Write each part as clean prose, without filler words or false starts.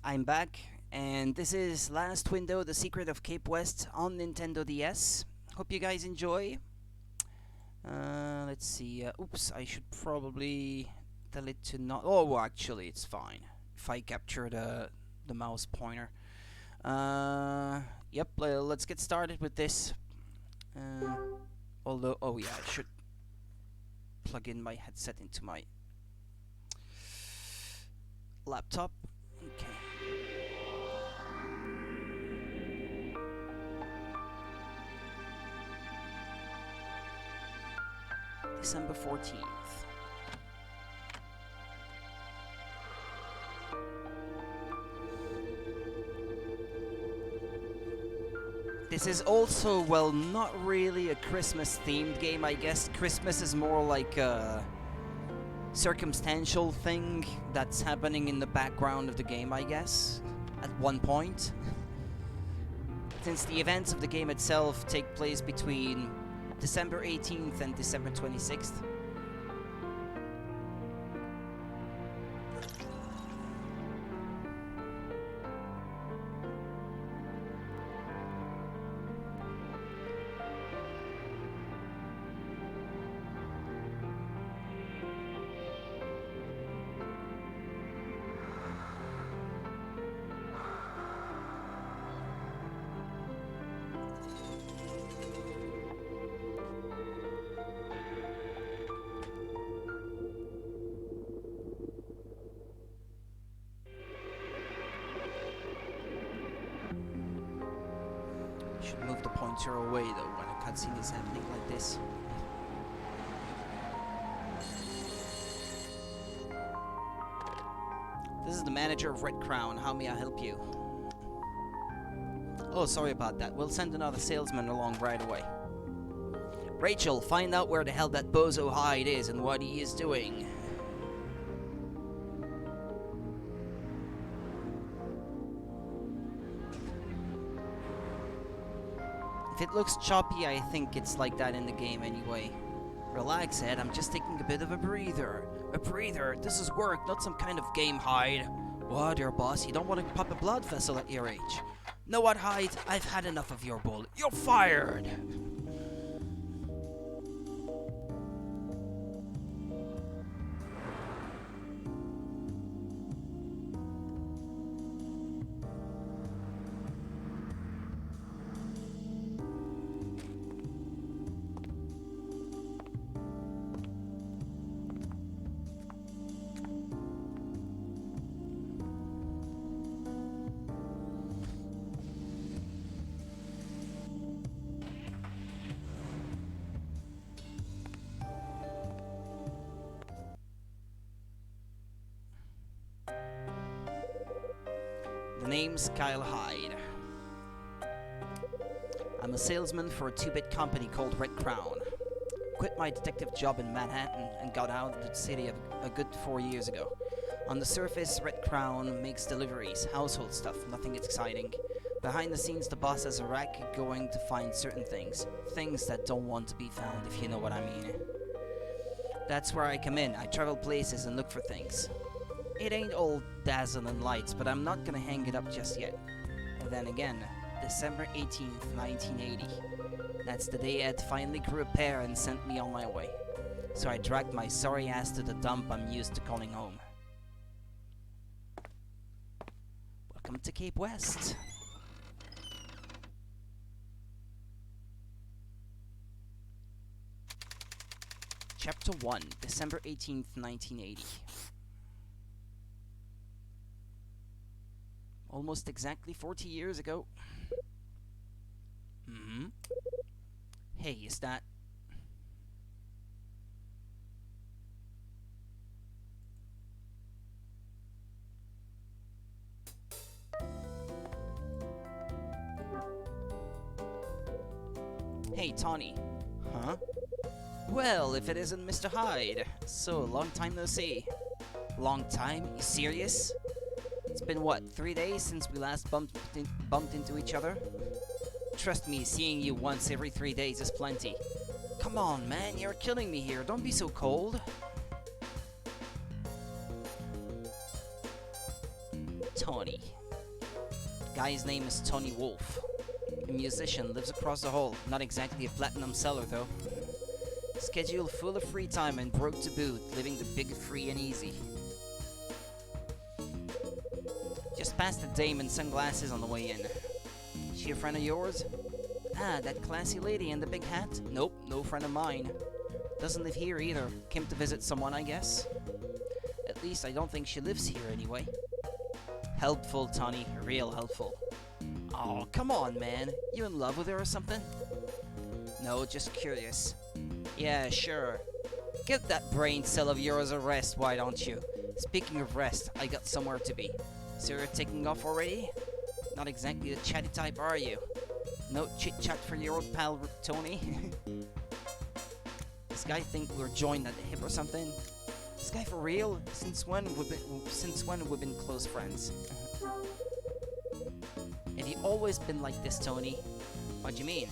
I'm back, and this is Last Window, The Secret of Cape West on Nintendo DS. Hope you guys enjoy. Let's see. Oops, I should probably tell it to not. Oh, well, actually, it's fine if I capture the mouse pointer. Yep. Let's get started with this. Although, oh yeah, I should plug in my headset into my laptop. Okay. December 14th. This is also, well, not really a Christmas-themed game, I guess. Christmas is more like a circumstantial thing that's happening in the background of the game, I guess, at one point. Since the events of the game itself take place between December 18th and December 26th. Should move the pointer away though when a cutscene is happening like this. This is the manager of Red Crown. How may I help you? Oh, sorry about that. We'll send another salesman along right away. Rachel, find out where the hell that bozo Hyde is and what he is doing. If it looks choppy, I think it's like that in the game anyway. Relax, Ed, I'm just taking a bit of a breather. A breather? This is work, not some kind of game, Hyde. What, dear boss? You don't want to pop a blood vessel at your age. Know what, Hyde? I've had enough of your bull. You're fired! The name's Kyle Hyde. I'm a salesman for a 2-bit company called Red Crown. Quit my detective job in Manhattan and got out of the city a good 4 years ago. On the surface, Red Crown makes deliveries, household stuff, nothing exciting. Behind the scenes, the boss has a racket going to find certain things. Things that don't want to be found, if you know what I mean. That's where I come in. I travel places and look for things. It ain't all dazzle and lights, but I'm not gonna hang it up just yet. And then again, December 18th, 1980. That's the day Ed finally grew a pair and sent me on my way. So I dragged my sorry ass to the dump I'm used to calling home. Welcome to Cape West. Chapter 1, December 18th, 1980. Almost exactly 40 years ago. Hey, is that... Hey, Tawny. Huh? Well, if it isn't Mr. Hyde. So, long time no see. Long time? You serious? It's been, what, 3 days since we last bumped into each other? Trust me, seeing you once every 3 days is plenty. Come on, man, you're killing me here. Don't be so cold. Tawny. Tony. The guy's name is Tony Wolf. A musician, lives across the hall. Not exactly a platinum seller though. Schedule full of free time and broke to boot, living the big, free and easy. Just passed the dame in sunglasses on the way in. She a friend of yours? Ah, that classy lady in the big hat? Nope, no friend of mine. Doesn't live here either. Came to visit someone, I guess. At least I don't think she lives here anyway. Helpful, Tony. Real helpful. Oh, come on, man. You in love with her or something? No, just curious. Yeah, sure. Give that brain cell of yours a rest, why don't you? Speaking of rest, I got somewhere to be. So you're taking off already? Not exactly the chatty type, are you? No chit-chat for your old pal, Tony? This guy think we're joined at the hip or something? This guy for real? Since when we've been close friends? Have you always been like this, Tony? What do you mean?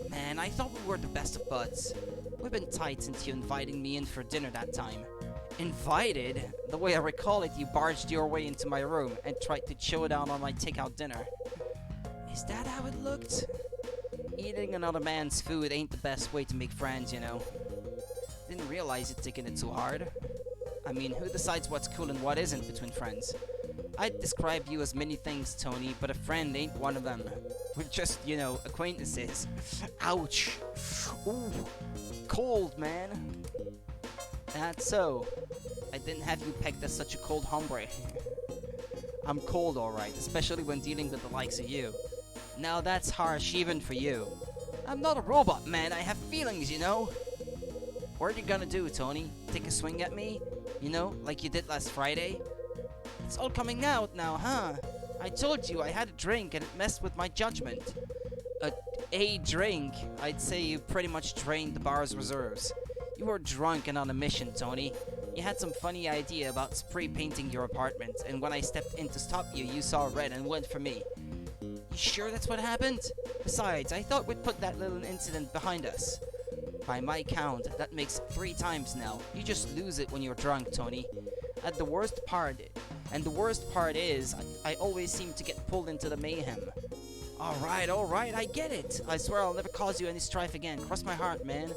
Man, I thought we were the best of buds. We've been tight since you invited me in for dinner that time. Invited? The way I recall it, you barged your way into my room and tried to chow down on my takeout dinner. Is that how it looked? Eating another man's food ain't the best way to make friends, you know. Didn't realize you'd taken it too hard. I mean, who decides what's cool and what isn't between friends? I'd describe you as many things, Tony, but a friend ain't one of them. We're just, you know, acquaintances. Ouch. Ooh. Cold, man. That's so. I didn't have you pegged as such a cold hombre. I'm cold, alright, especially when dealing with the likes of you. Now that's harsh even for you. I'm not a robot, man. I have feelings, you know. What are you gonna do, Tony? Take a swing at me? You know, like you did last Friday? It's all coming out now, huh? I told you I had a drink and it messed with my judgment. A drink? I'd say you pretty much drained the bar's reserves. You were drunk and on a mission, Tony. You had some funny idea about spray painting your apartment, and when I stepped in to stop you, you saw red and went for me. You sure that's what happened? Besides, I thought we'd put that little incident behind us. By my count, that makes 3 times now. You just lose it when you're drunk, Tony. And the worst part is, I always seem to get pulled into the mayhem. Alright, I get it. I swear I'll never cause you any strife again. Cross my heart, man.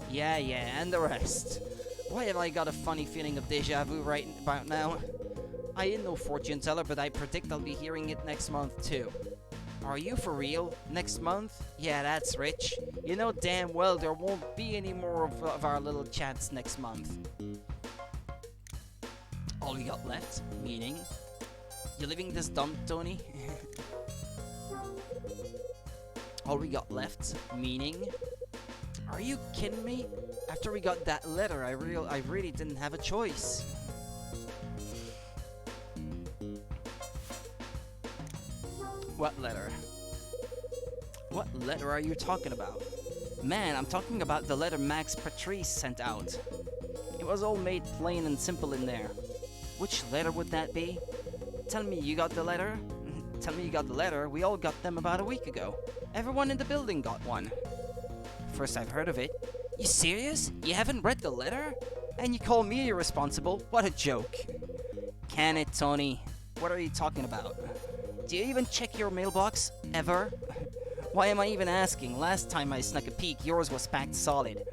Yeah, and the rest. Why have I got a funny feeling of deja vu right about now? I ain't no fortune teller, but I predict I'll be hearing it next month too. Are you for real? Next month? Yeah, that's rich. You know damn well there won't be any more of our little chats next month. All we got left? Meaning? You living this dump, Tony? All we got left? Meaning? Are you kidding me? After we got that letter, I really didn't have a choice. What letter? What letter are you talking about? Man, I'm talking about the letter Max Patrice sent out. It was all made plain and simple in there. Which letter would that be? Tell me you got the letter? Tell me you got the letter. We all got them about a week ago. Everyone in the building got one. First I've heard of it. You serious? You haven't read the letter? And you call me irresponsible? What a joke. Can it, Tony? What are you talking about? Do you even check your mailbox? Ever? Why am I even asking? Last time I snuck a peek, yours was packed solid.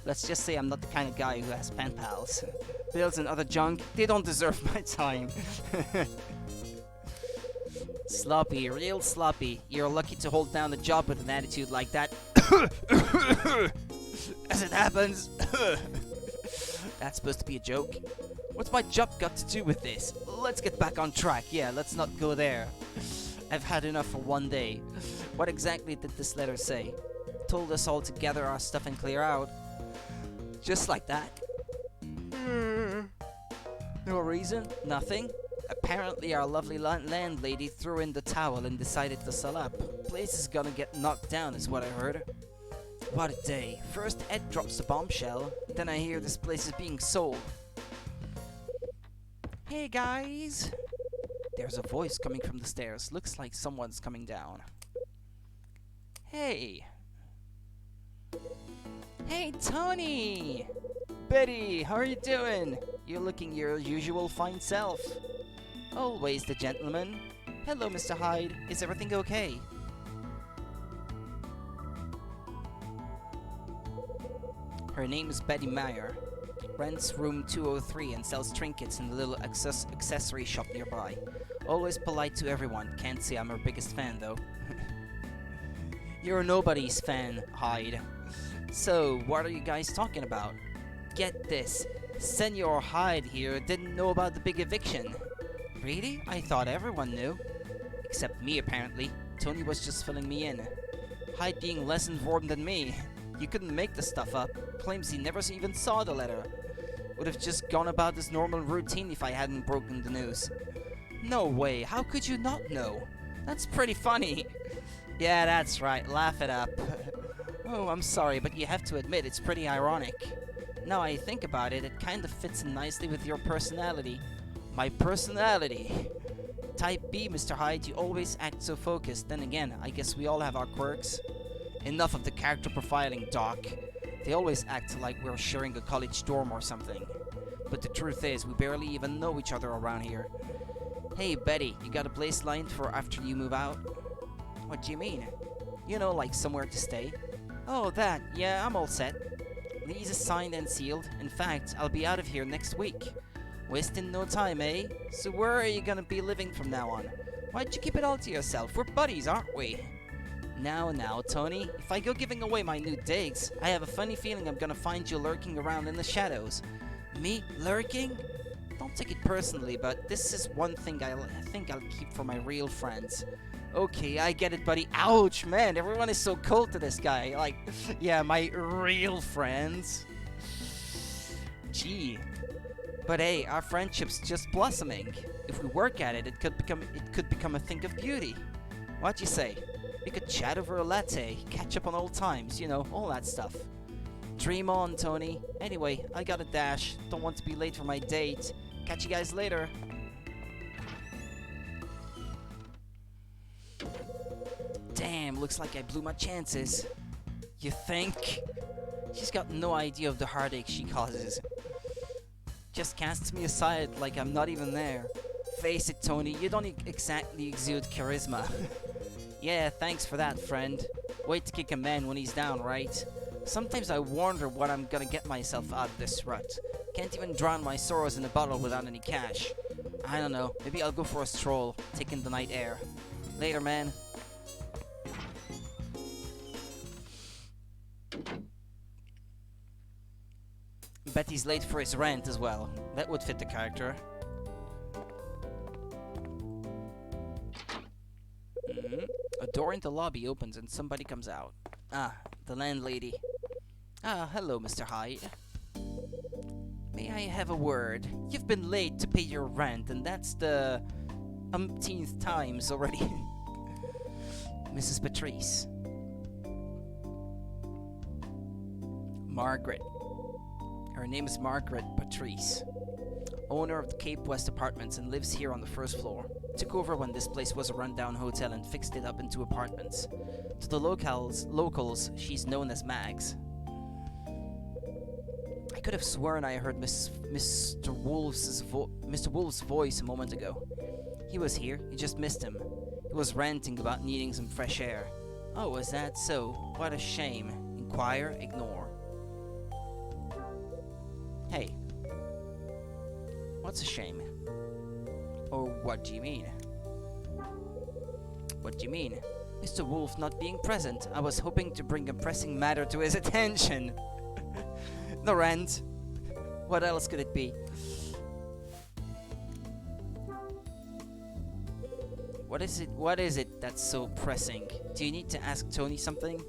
Let's just say I'm not the kind of guy who has pen pals. Bills and other junk, they don't deserve my time. Sloppy, real sloppy. You're lucky to hold down a job with an attitude like that. As it happens. That's supposed to be a joke. What's my job got to do with this? Let's get back on track. Yeah, let's not go there. I've had enough for one day. What exactly did this letter say? Told us all to gather our stuff and clear out. Just like that. No reason? Nothing? Apparently our lovely landlady threw in the towel and decided to sell up. Place is gonna get knocked down is what I heard. What a day. First Ed drops the bombshell, then I hear this place is being sold. Hey guys! There's a voice coming from the stairs. Looks like someone's coming down. Hey! Hey Tony! Betty, how are you doing? You're looking your usual fine self. Always the gentleman. Hello, Mr. Hyde. Is everything okay? Her name is Betty Meyer. Rents room 203 and sells trinkets in the little accessory shop nearby. Always polite to everyone. Can't say I'm her biggest fan, though. You're nobody's fan, Hyde. So, what are you guys talking about? Get this. Senor Hyde here didn't know about the big eviction. Really? I thought everyone knew. Except me, apparently. Tony was just filling me in. Hyde being less informed than me. You couldn't make the stuff up. Claims he never even saw the letter. Would have just gone about his normal routine if I hadn't broken the news. No way. How could you not know? That's pretty funny. Yeah, that's right. Laugh it up. Oh, I'm sorry, but you have to admit it's pretty ironic. Now I think about it, it kind of fits in nicely with your personality. My personality? Type B, Mr. Hyde, you always act so focused. Then again, I guess we all have our quirks. Enough of the character profiling, Doc. They always act like we're sharing a college dorm or something. But the truth is, we barely even know each other around here. Hey, Betty, you got a place lined for after you move out? What do you mean? You know, like somewhere to stay? Oh, that. Yeah, I'm all set. Lease is signed and sealed. In fact, I'll be out of here next week. Wasting no time, eh? So where are you gonna be living from now on? Why'd you keep it all to yourself? We're buddies, aren't we? Now, Tony. If I go giving away my new digs, I have a funny feeling I'm gonna find you lurking around in the shadows. Me? Lurking? Don't take it personally, but this is one thing I think I'll keep for my real friends. Okay, I get it, buddy. Ouch, man. Everyone is so cold to this guy. Like, yeah, my real friends. Gee. But hey, our friendship's just blossoming. If we work at it, it could become a thing of beauty. What you say? We could chat over a latte, catch up on old times, you know, all that stuff. Dream on, Tony. Anyway, I got a dash. Don't want to be late for my date. Catch you guys later. Damn, looks like I blew my chances. You think? She's got no idea of the heartache she causes. Just casts me aside like I'm not even there. Face it, Tony, you don't exactly exude charisma. Yeah, thanks for that, friend. Wait to kick a man when he's down, right? Sometimes I wonder what I'm gonna get myself out of this rut. Can't even drown my sorrows in a bottle without any cash. I don't know, maybe I'll go for a stroll, take in the night air. Later, man. Betty's late for his rent as well. That would fit the character. A door in the lobby opens and somebody comes out. Ah, the landlady. Ah, hello, Mr. Hyde. May I have a word? You've been late to pay your rent, and that's the umpteenth times already. Mrs. Patrice. Margaret. Her name is Margaret Patrice. Owner of the Cape West Apartments and lives here on the first floor. Took over when this place was a rundown hotel and fixed it up into apartments. To the locals, she's known as Mags. I could have sworn I heard Mr. Wolf's voice a moment ago. He was here, you just missed him. He was ranting about needing some fresh air. Oh, is that so? What a shame. Inquire, ignore. Hey. What's a shame? Or what do you mean? What do you mean? Mr. Wolf not being present. I was hoping to bring a pressing matter to his attention. The rent. What else could it be? What is it that's so pressing? Do you need to ask Tony something?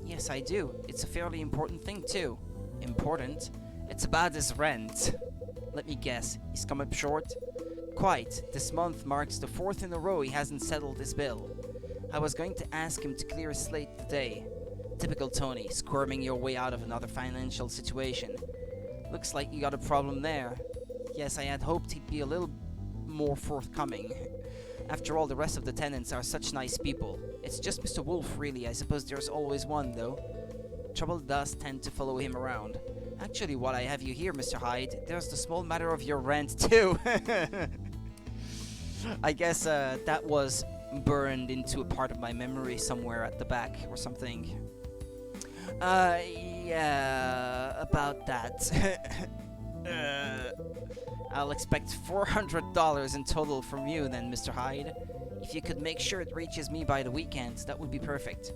Yes, I do. It's a fairly important thing too. Important? It's about his rent. Let me guess, he's come up short? Quite. This month marks the 4th in a row he hasn't settled his bill. I was going to ask him to clear his slate today. Typical Tony, squirming your way out of another financial situation. Looks like you got a problem there. Yes, I had hoped he'd be a little more forthcoming. After all, the rest of the tenants are such nice people. It's just Mr. Wolf, really. I suppose there's always one, though. Trouble does tend to follow him around. Actually, while I have you here, Mr. Hyde, there's the small matter of your rent, too. I guess that was burned into a part of my memory somewhere at the back or something. Yeah, about that. I'll expect $400 in total from you then, Mr. Hyde. If you could make sure it reaches me by the weekend, that would be perfect.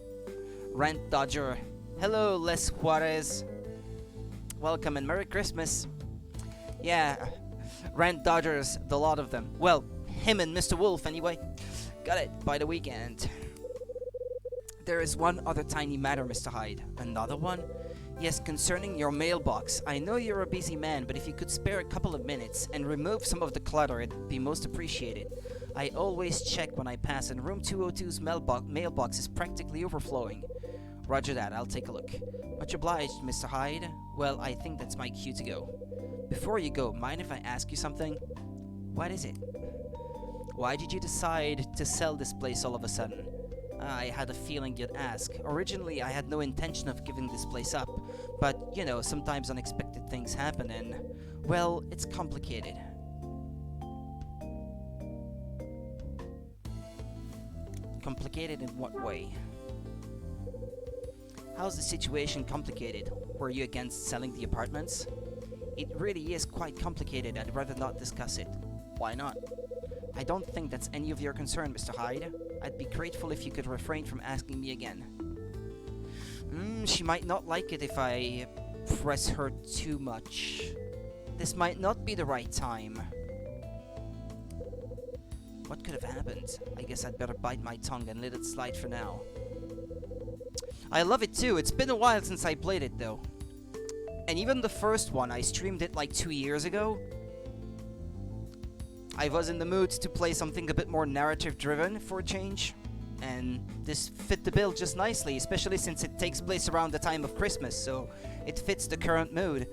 Rent Dodger. Hello, Les Juarez. Welcome and Merry Christmas. Yeah, Rent Dodgers, the lot of them. Well, him and Mr. Wolf anyway. Got it, by the weekend. There is one other tiny matter, Mr. Hyde. Another one? Yes, concerning your mailbox. I know you're a busy man, but if you could spare a couple of minutes and remove some of the clutter, it'd be most appreciated. I always check when I pass, and room 202's mailbox is practically overflowing. Roger that, I'll take a look. Much obliged, Mr. Hyde. Well, I think that's my cue to go. Before you go, mind if I ask you something? What is it? Why did you decide to sell this place all of a sudden? I had a feeling you'd ask. Originally, I had no intention of giving this place up, but, you know, sometimes unexpected things happen and, well, it's complicated. Complicated in what way? How's the situation complicated? Were you against selling the apartments? It really is quite complicated. I'd rather not discuss it. Why not? I don't think that's any of your concern, Mr. Hyde. I'd be grateful if you could refrain from asking me again. She might not like it if I press her too much. This might not be the right time. What could have happened? I guess I'd better bite my tongue and let it slide for now. I love it too. It's been a while since I played it though. And even the first one, I streamed it like 2 years ago. I was in the mood to play something a bit more narrative driven for a change. And this fit the bill just nicely, especially since it takes place around the time of Christmas, so it fits the current mood.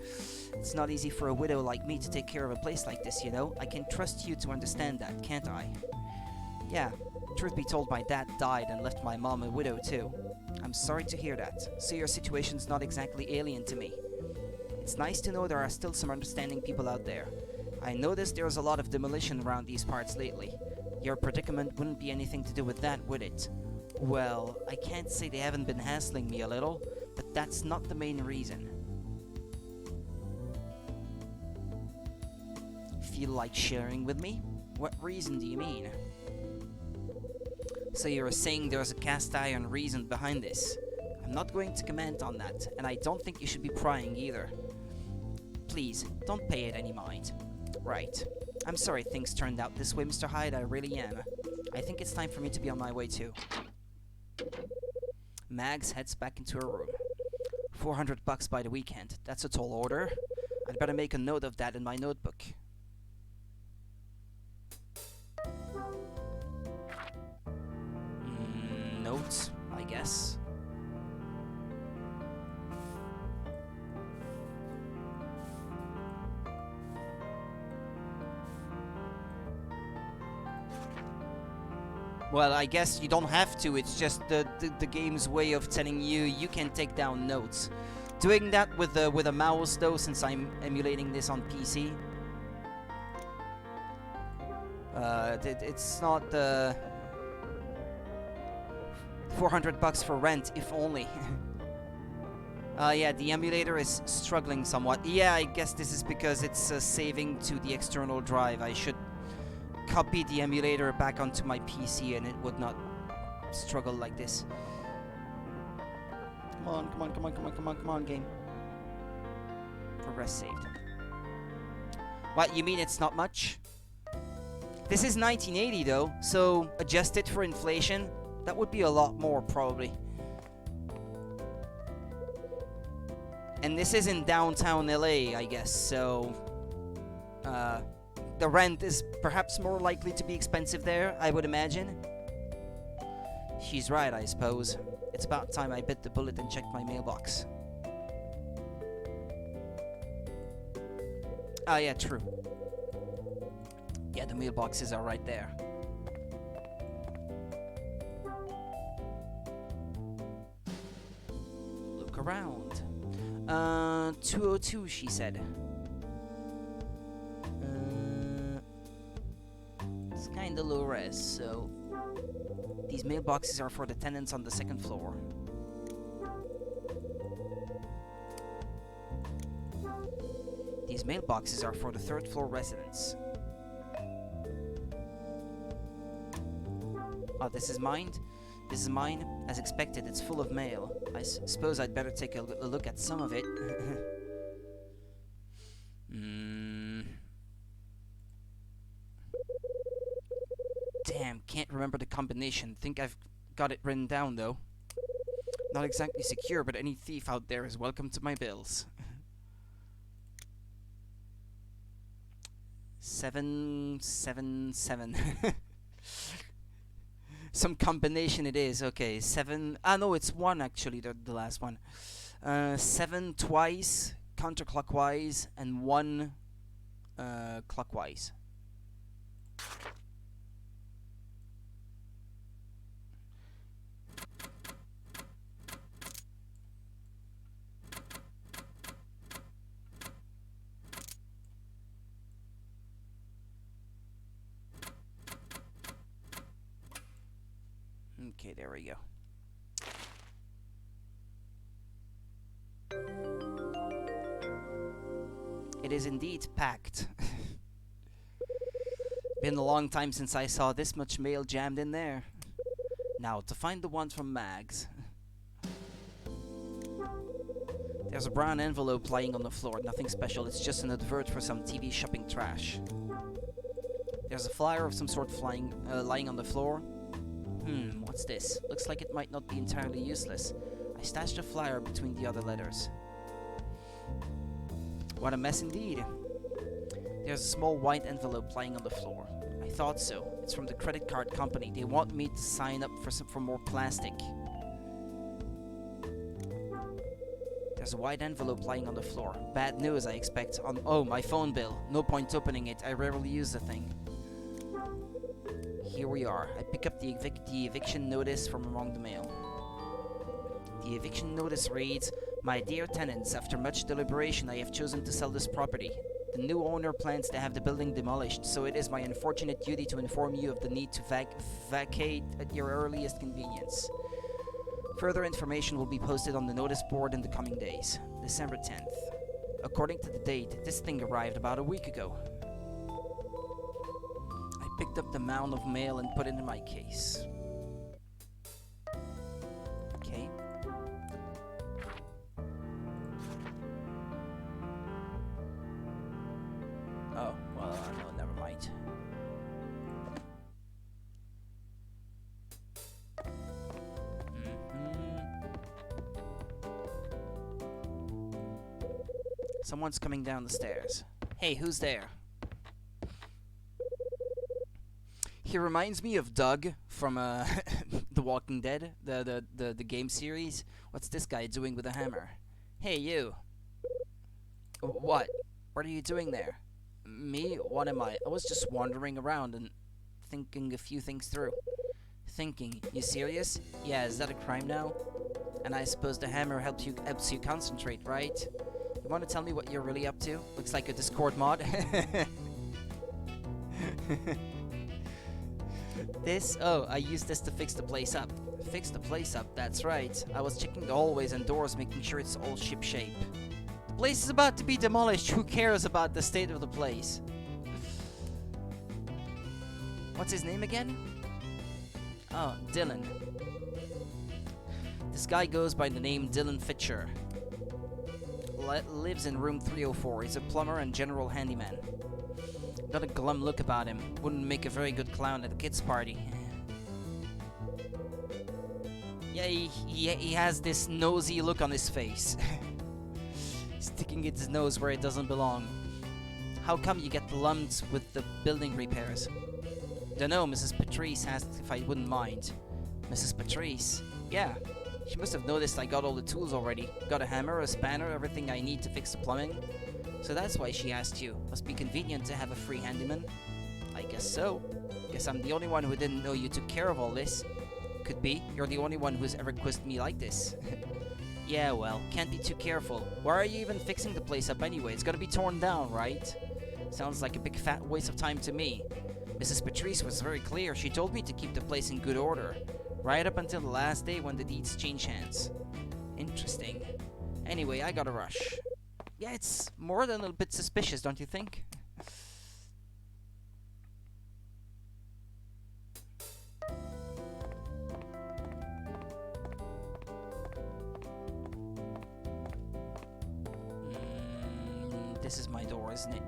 It's not easy for a widow like me to take care of a place like this, you know? I can trust you to understand that, can't I? Yeah, truth be told, my dad died and left my mom a widow too. I'm sorry to hear that, so your situation's not exactly alien to me. It's nice to know there are still some understanding people out there. I noticed there's a lot of demolition around these parts lately. Your predicament wouldn't be anything to do with that, would it? Well, I can't say they haven't been hassling me a little, but that's not the main reason. Feel like sharing with me? What reason do you mean? So you're saying there's a cast iron reason behind this? I'm not going to comment on that, and I don't think you should be prying either. Please, don't pay it any mind. Right. I'm sorry things turned out this way, Mr. Hyde, I really am. I think it's time for me to be on my way too. Mags heads back into her room. $400 by the weekend. That's a tall order. I'd better make a note of that in my notebook. Notes, I guess. Well, I guess you don't have to, it's just the game's way of telling you you can take down notes. Doing that with a mouse though, since I'm emulating this on PC, it's not $400 for rent, if only. Yeah, the emulator is struggling somewhat. Yeah, I guess this is because it's saving to the external drive. I should copy the emulator back onto my PC and it would not struggle like this. Come on, come on, come on, come on, come on, come on, game. Progress saved. What, you mean it's not much? This is 1980 though, so adjusted for inflation, that would be a lot more probably. And this is in downtown LA, I guess, so the rent is perhaps more likely to be expensive there, I would imagine. She's right, I suppose. It's about time I bit the bullet and checked my mailbox. Ah, yeah, true. Yeah, the mailboxes are right there. Look around. 202, she said. This kinda guess so. These mailboxes are for the tenants on the second floor. These mailboxes are for the third floor residents. Oh, this is mine? This is mine. As expected, it's full of mail. I suppose I'd better take a look at some of it. Damn, can't remember the combination. Think I've got it written down, though. Not exactly secure, but any thief out there is welcome to my bills. 777. Some combination it is. Okay, 7. Ah, no, it's 1 actually. The last one. 7 twice counterclockwise and 1 clockwise. Okay, there we go. It is indeed packed. Been a long time since I saw this much mail jammed in there. Now, to find the one from Mags. There's a brown envelope lying on the floor. Nothing special, it's just an advert for some TV shopping trash. There's a flyer of some sort lying on the floor. What's this? Looks like it might not be entirely useless. I stashed a flyer between the other letters. What a mess indeed. There's a small white envelope lying on the floor. I thought so. It's from the credit card company. They want me to sign up for more plastic. There's a white envelope lying on the floor. Bad news, I expect. Oh, my phone bill. No point opening it. I rarely use the thing. Here we are. I pick up the eviction notice from among the mail. The eviction notice reads, "My dear tenants, after much deliberation I have chosen to sell this property. The new owner plans to have the building demolished, so it is my unfortunate duty to inform you of the need to vacate at your earliest convenience. Further information will be posted on the notice board in the coming days. December 10th. According to the date, this thing arrived about a week ago." I picked up the mound of mail and put it in my case. Okay. Oh, well, no, never mind. Someone's coming down the stairs. Hey, who's there? He reminds me of Doug from The Walking Dead, the game series. What's this guy doing with a hammer? Hey, you. What? What are you doing there? Me? What am I? I was just wandering around and thinking a few things through. Thinking? You serious? Yeah, is that a crime now? And I suppose the hammer helps you concentrate, right? You want to tell me what you're really up to? Looks like a Discord mod. This? Oh, I used this to fix the place up. Fix the place up, that's right. I was checking the hallways and doors, making sure it's all shipshape. The place is about to be demolished. Who cares about the state of the place? What's his name again? Oh, Dylan. This guy goes by the name Dylan Fitcher. Lives in room 304. He's a plumber and general handyman. Got a glum look about him. Wouldn't make a very good clown at a kid's party. Yeah, he has this nosy look on his face. Sticking his nose where it doesn't belong. How come you get lumped with the building repairs? Dunno, Mrs. Patrice asked if I wouldn't mind. Mrs. Patrice? Yeah. She must have noticed I got all the tools already. Got a hammer, a spanner, everything I need to fix the plumbing. So that's why she asked you. Must be convenient to have a free handyman. I guess so. Guess I'm the only one who didn't know you took care of all this. Could be. You're the only one who's ever quizzed me like this. Yeah, well, can't be too careful. Why are you even fixing the place up anyway? It's gotta be torn down, right? Sounds like a big fat waste of time to me. Mrs. Patrice was very clear. She told me to keep the place in good order, right up until the last day when the deeds change hands. Interesting. Anyway, I gotta rush. Yeah, it's more than a little bit suspicious, don't you think? This is my door, isn't it?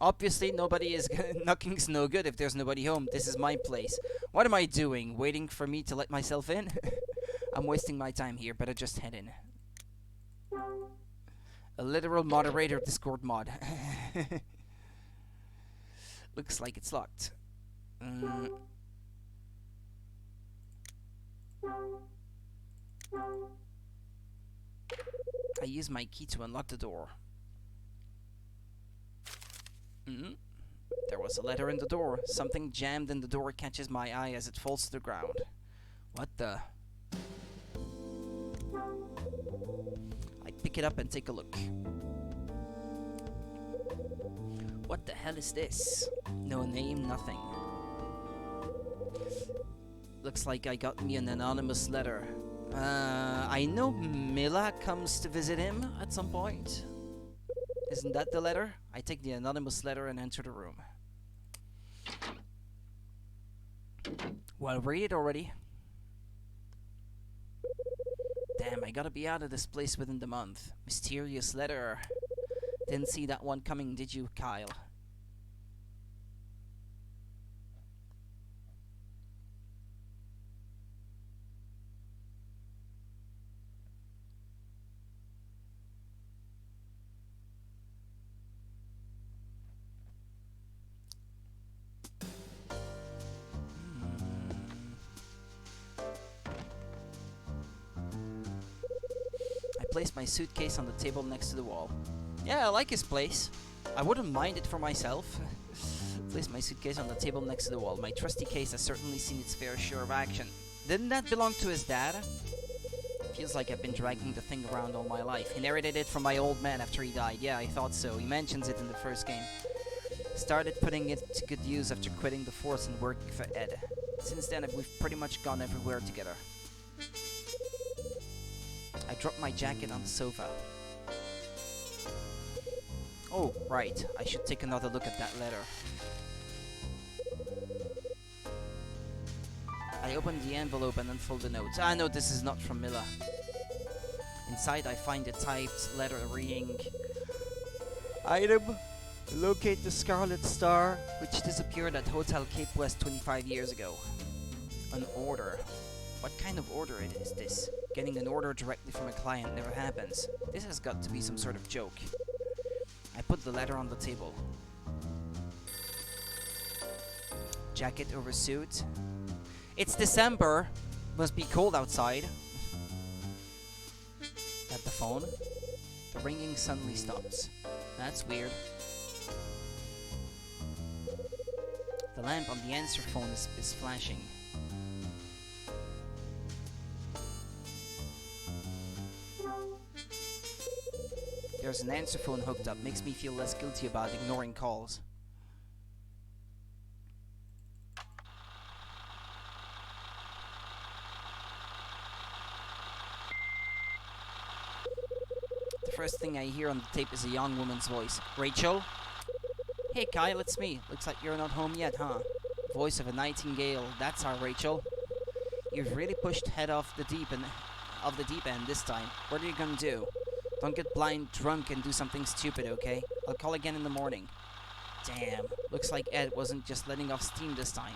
Obviously, nobody is knocking's no good if there's nobody home. This is my place. What am I doing? Waiting for me to let myself in? I'm wasting my time here. Better just head in. A literal moderator Discord mod. Looks like it's locked. I use my key to unlock the door. There was a letter in the door. Something jammed in the door catches my eye as it falls to the ground. What the? I pick it up and take a look. What the hell is this? No name, nothing. Looks like I got me an anonymous letter. I know Mila comes to visit him at some point. Isn't that the letter? I take the anonymous letter and enter the room. Well, read it already. Damn, I gotta be out of this place within the month. Mysterious letter. Didn't see that one coming, did you, Kyle? Place my suitcase on the table next to the wall. Yeah, I like his place. I wouldn't mind it for myself. Place my suitcase on the table next to the wall. My trusty case has certainly seen its fair share of action. Didn't that belong to his dad? Feels like I've been dragging the thing around all my life. He inherited it from my old man after he died. Yeah, I thought so. He mentions it in the first game. Started putting it to good use after quitting the force and working for Ed. Since then, we've pretty much gone everywhere together. I dropped my jacket on the sofa. Oh, right. I should take another look at that letter. I open the envelope and unfold the notes. Ah, no, this is not from Mila. Inside, I find a typed letter reading... Item. Locate the Scarlet Star, which disappeared at Hotel Cape West 25 years ago. An order. What kind of order is this? Getting an order directly from a client never happens. This has got to be some sort of joke. I put the letter on the table. Jacket over suit. It's December. Must be cold outside. At the phone. The ringing suddenly stops. That's weird. The lamp on the answer phone is flashing. There's an answer phone hooked up. Makes me feel less guilty about ignoring calls. The first thing I hear on the tape is a young woman's voice. Rachel? Hey Kyle, it's me. Looks like you're not home yet, huh? Voice of a nightingale. That's our Rachel. You've really pushed head off the deep end this time. What are you gonna do? Don't get blind drunk and do something stupid, okay? I'll call again in the morning. Damn, looks like Ed wasn't just letting off steam this time.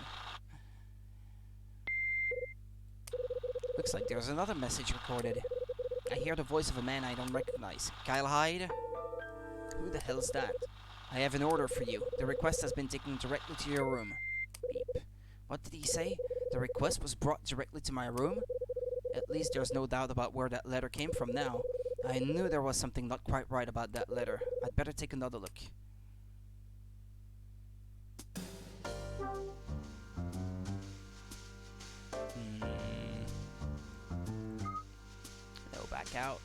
Looks like there's another message recorded. I hear the voice of a man I don't recognize. Kyle Hyde? Who the hell's that? I have an order for you. The request has been taken directly to your room. Beep. What did he say? The request was brought directly to my room? At least there's no doubt about where that letter came from now. I knew there was something not quite right about that letter. I'd better take another look. No, back out.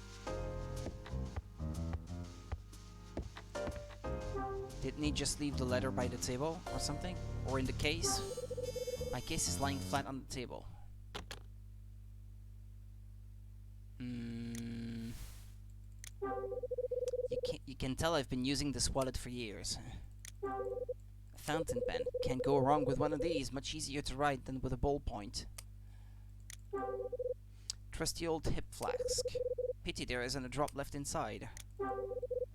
Didn't he just leave the letter by the table or something? Or in the case? My case is lying flat on the table. You can tell I've been using this wallet for years. A fountain pen. Can't go wrong with one of these. Much easier to write than with a ballpoint. Trusty old hip flask. Pity there isn't a drop left inside.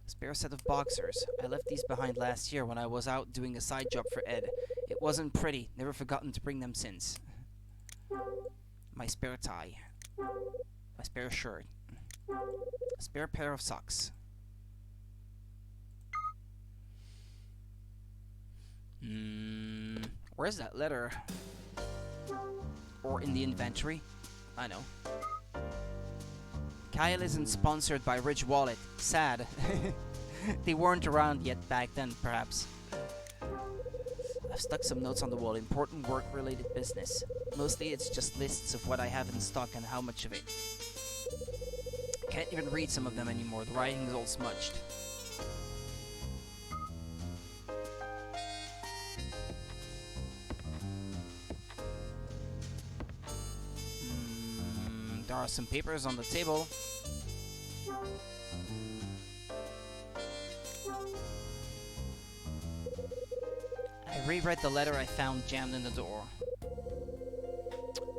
Spare set of boxers. I left these behind last year when I was out doing a side job for Ed. It wasn't pretty. Never forgotten to bring them since. My spare tie. My spare shirt. A spare pair of socks. Where's that letter? Or in the inventory? I know. Kyle isn't sponsored by Ridge Wallet. Sad. They weren't around yet back then, perhaps. I've stuck some notes on the wall. Important work-related business. Mostly it's just lists of what I have in stock and how much of it. Can't even read some of them anymore. The writing is all smudged. There are some papers on the table. I reread the letter I found jammed in the door.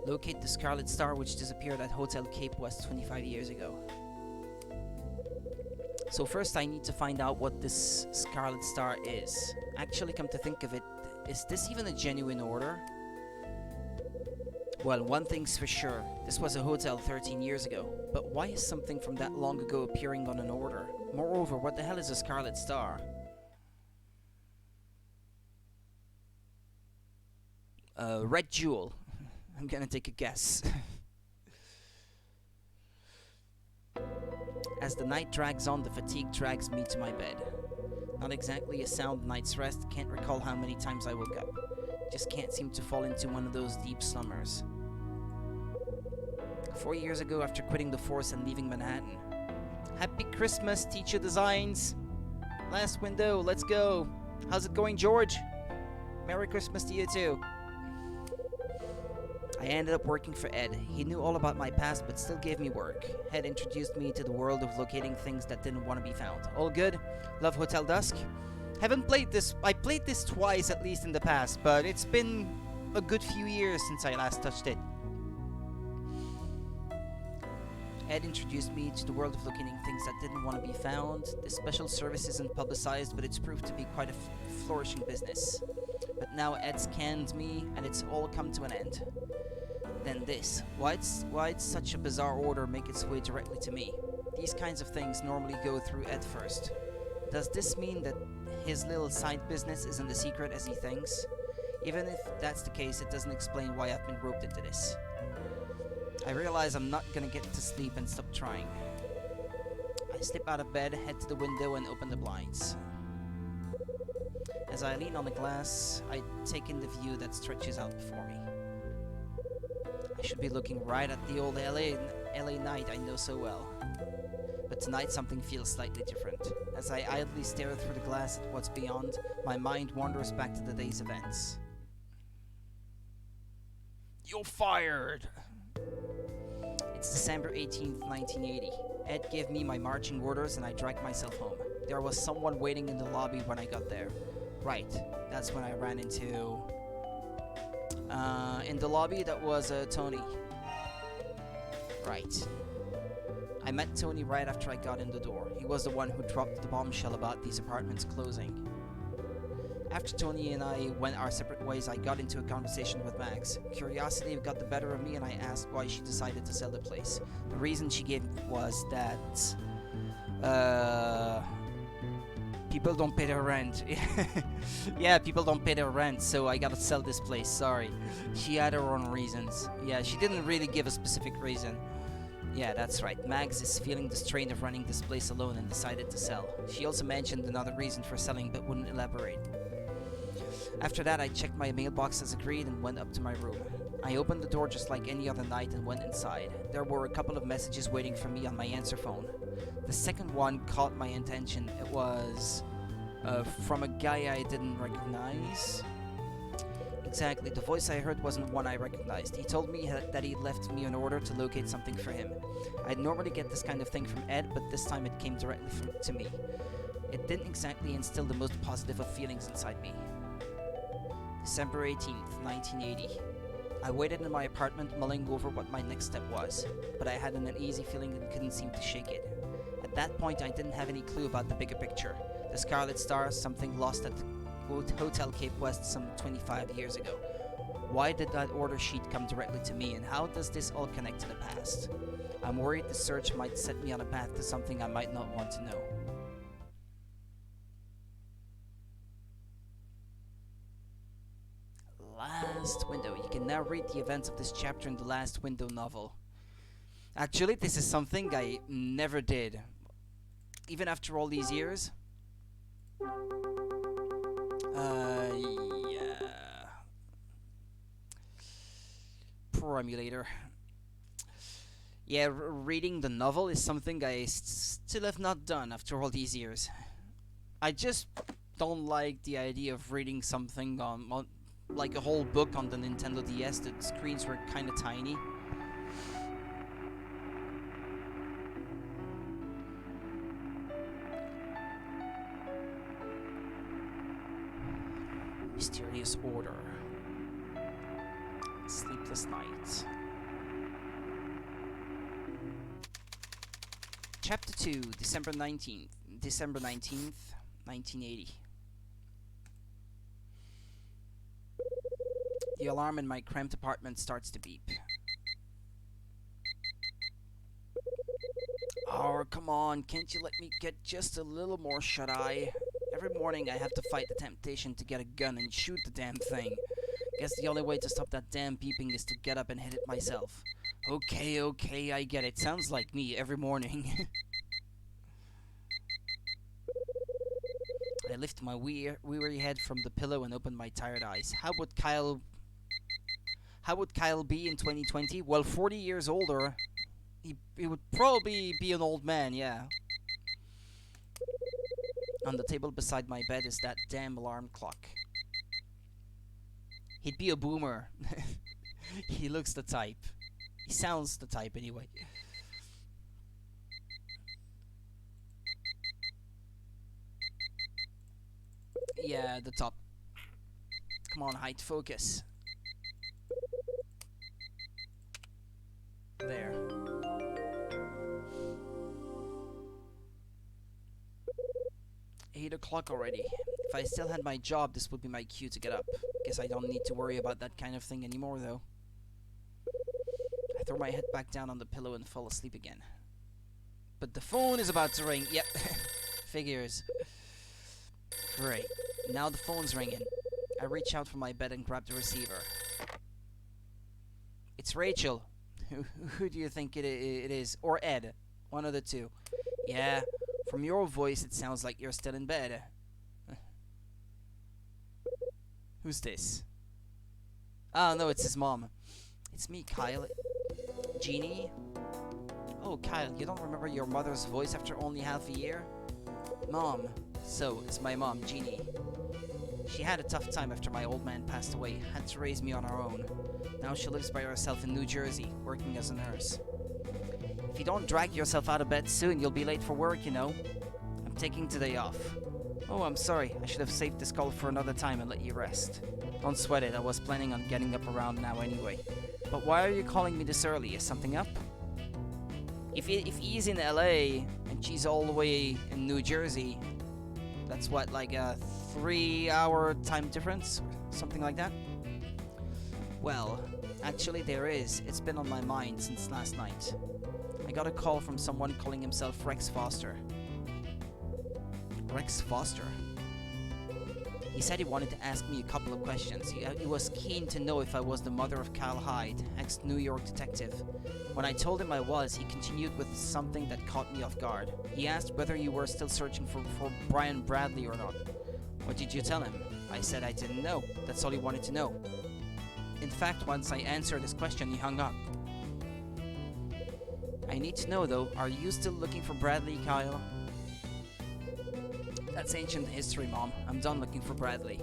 Locate the Scarlet Star which disappeared at Hotel Cape West 25 years ago. So first I need to find out what this Scarlet Star is. Actually, come to think of it, is this even a genuine order? Well, one thing's for sure, this was a hotel 13 years ago, but why is something from that long ago appearing on an order? Moreover, what the hell is a Scarlet Star? Red Jewel. I'm gonna take a guess. As the night drags on, the fatigue drags me to my bed. Not exactly a sound night's rest, can't recall how many times I woke up. Just can't seem to fall into one of those deep slumbers. 4 years ago, after quitting the force and leaving Manhattan. Happy Christmas, Teacher Designs! Last window, let's go! How's it going, George? Merry Christmas to you too. I ended up working for Ed. He knew all about my past but still gave me work. Ed introduced me to the world of locating things that didn't want to be found. All good? Love Hotel Dusk? Haven't played this. I played this twice at least in the past, but it's been a good few years since I last touched it. Ed introduced me to the world of locating things that didn't want to be found. This special service isn't publicized, but it's proved to be quite a flourishing business. But now Ed's canned me, and it's all come to an end. Then this. Why'd such a bizarre order make its way directly to me? These kinds of things normally go through Ed first. Does this mean that his little side business isn't as secret as he thinks? Even if that's the case, it doesn't explain why I've been roped into this. I realize I'm not gonna get to sleep and stop trying. I slip out of bed, head to the window and open the blinds. As I lean on the glass, I take in the view that stretches out before me. I should be looking right at the old LA night I know so well. But tonight something feels slightly different. As I idly stare through the glass at what's beyond, my mind wanders back to the day's events. You're fired! It's December 18th, 1980. Ed gave me my marching orders and I dragged myself home. There was someone waiting in the lobby when I got there. Right, that's when I ran into... in the lobby, that was Tony. Right. I met Tony right after I got in the door. He was the one who dropped the bombshell about these apartments closing. After Tony and I went our separate ways, I got into a conversation with Max. Curiosity got the better of me and I asked why she decided to sell the place. The reason she gave was that... people don't pay their rent. Yeah, people don't pay their rent, so I gotta sell this place, sorry. She had her own reasons. Yeah, she didn't really give a specific reason. Yeah, that's right. Mags is feeling the strain of running this place alone and decided to sell. She also mentioned another reason for selling but wouldn't elaborate. After that, I checked my mailbox as agreed and went up to my room. I opened the door just like any other night and went inside. There were a couple of messages waiting for me on my answer phone. The second one caught my attention. It was... From a guy I didn't recognize. Exactly, the voice I heard wasn't one I recognized. He told me that he'd left me an order to locate something for him. I'd normally get this kind of thing from Ed, but this time it came directly to me. It didn't exactly instill the most positive of feelings inside me. December 18th, 1980. I waited in my apartment mulling over what my next step was, but I had an uneasy feeling and couldn't seem to shake it. At that point, I didn't have any clue about the bigger picture. The Scarlet Star, something lost at the Hotel Cape West some 25 years ago. Why did that order sheet come directly to me, and how does this all connect to the past? I'm worried the search might set me on a path to something I might not want to know. Last Window. You can now read the events of this chapter in the Last Window novel. Actually, this is something I never did. Even after all these years. Yeah. Poor emulator. Yeah, reading the novel is something I still have not done after all these years. I just don't like the idea of reading something on like a whole book on the Nintendo DS. The screens were kind of tiny. Mysterious Order. Sleepless Night. Chapter 2, December 19th, 1980. The alarm in my cramped apartment starts to beep. Oh, come on, can't you let me get just a little more shut-eye? Every morning I have to fight the temptation to get a gun and shoot the damn thing. Guess the only way to stop that damn beeping is to get up and hit it myself. Okay, I get it. Sounds like me every morning. I lift my weary head from the pillow and open my tired eyes. How would Kyle be in 2020? Well, 40 years older. He would probably be an old man, yeah. On the table beside my bed is that damn alarm clock. He'd be a boomer. He looks the type. He sounds the type anyway. Yeah, the top. Come on, height, focus. There. 8 o'clock already. If I still had my job, this would be my cue to get up. Guess I don't need to worry about that kind of thing anymore, though. I throw my head back down on the pillow and fall asleep again. But the phone is about to ring. Yep, figures. Great. Now the phone's ringing. I reach out from my bed and grab the receiver. It's Rachel. Who do you think it is? Or Ed. One of the two. Yeah, from your voice it sounds like you're still in bed. Who's this? Oh no, it's his mom. It's me, Kyle. Jeannie? Oh, Kyle, you don't remember your mother's voice after only half a year? Mom. So, it's my mom, Jeannie. She had a tough time after my old man passed away, had to raise me on her own. Now she lives by herself in New Jersey, working as a nurse. If you don't drag yourself out of bed soon, you'll be late for work, you know. I'm taking today off. Oh, I'm sorry. I should have saved this call for another time and let you rest. Don't sweat it. I was planning on getting up around now anyway. But why are you calling me this early? Is something up? If he's in LA and she's all the way in New Jersey, that's what, like a 3-hour time difference? Something like that? Well, actually there is. It's been on my mind since last night. I got a call from someone calling himself Rex Foster. Rex Foster? He said he wanted to ask me a couple of questions. He was keen to know if I was the mother of Kyle Hyde, ex-New York detective. When I told him I was, he continued with something that caught me off guard. He asked whether you were still searching for Brian Bradley or not. What did you tell him? I said I didn't know. That's all he wanted to know. In fact, once I answered his question, he hung up. I need to know though, are you still looking for Bradley, Kyle? That's ancient history, Mom. I'm done looking for Bradley.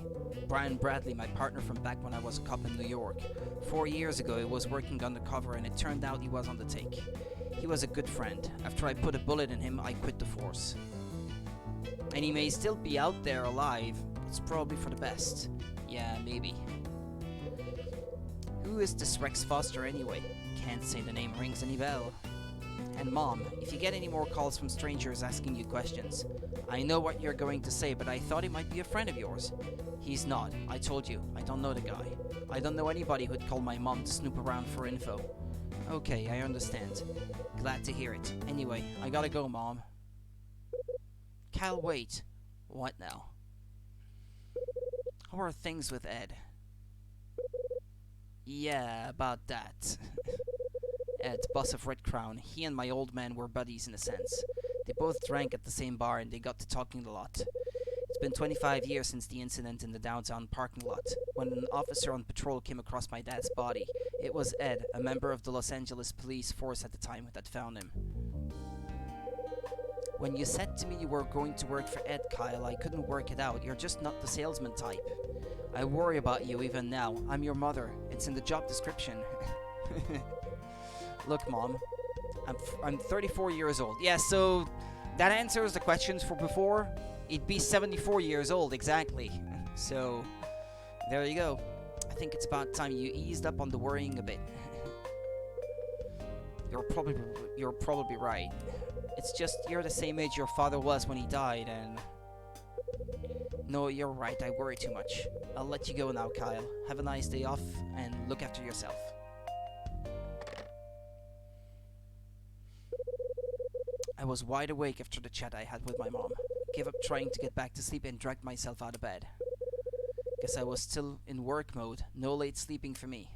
Brian Bradley, my partner from back when I was a cop in New York. 4 years ago, he was working undercover and it turned out he was on the take. He was a good friend. After I put a bullet in him, I quit the force. And he may still be out there alive. It's probably for the best. Yeah, maybe. Who is this Rex Foster anyway? Can't say the name rings any bell. And Mom, if you get any more calls from strangers asking you questions, I know what you're going to say, but I thought he might be a friend of yours. He's not. I told you, I don't know the guy. I don't know anybody who'd call my mom to snoop around for info. Okay, I understand. Glad to hear it. Anyway, I gotta go, Mom. Kyle, wait. What now? How are things with Ed? Yeah, about that. Ed, boss of Red Crown, he and my old man were buddies in a sense. They both drank at the same bar and they got to talking a lot. It's been 25 years since the incident in the downtown parking lot, when an officer on patrol came across my dad's body. It was Ed, a member of the Los Angeles police force at the time, that found him. When you said to me you were going to work for Ed, Kyle, I couldn't work it out. You're just not the salesman type. I worry about you even now. I'm your mother. It's in the job description. Look, Mom, I'm 34 years old. Yeah, so that answers the questions for before. He'd be 74 years old, exactly. So, there you go. I think it's about time you eased up on the worrying a bit. You're probably right. It's just you're the same age your father was when he died, and... No, you're right, I worry too much. I'll let you go now, Kyle. Have a nice day off, and look after yourself. I was wide awake after the chat I had with my mom. Gave up trying to get back to sleep and dragged myself out of bed. Guess I was still in work mode, no late sleeping for me.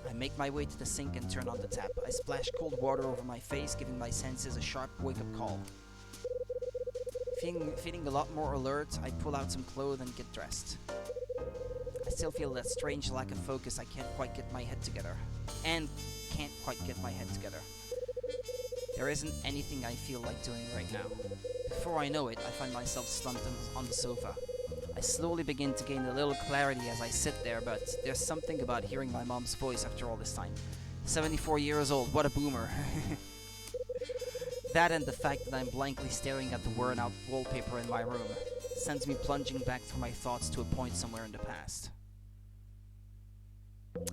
I make my way to the sink and turn on the tap. I splash cold water over my face, giving my senses a sharp wake-up call. Feeling a lot more alert, I pull out some clothes and get dressed. I still feel that strange lack of focus. I can't quite get my head together. There isn't anything I feel like doing right now. Before I know it, I find myself slumped on the sofa. I slowly begin to gain a little clarity as I sit there, but there's something about hearing my mom's voice after all this time. 74 years old, what a boomer. That and the fact that I'm blankly staring at the worn out wallpaper in my room sends me plunging back through my thoughts to a point somewhere in the past.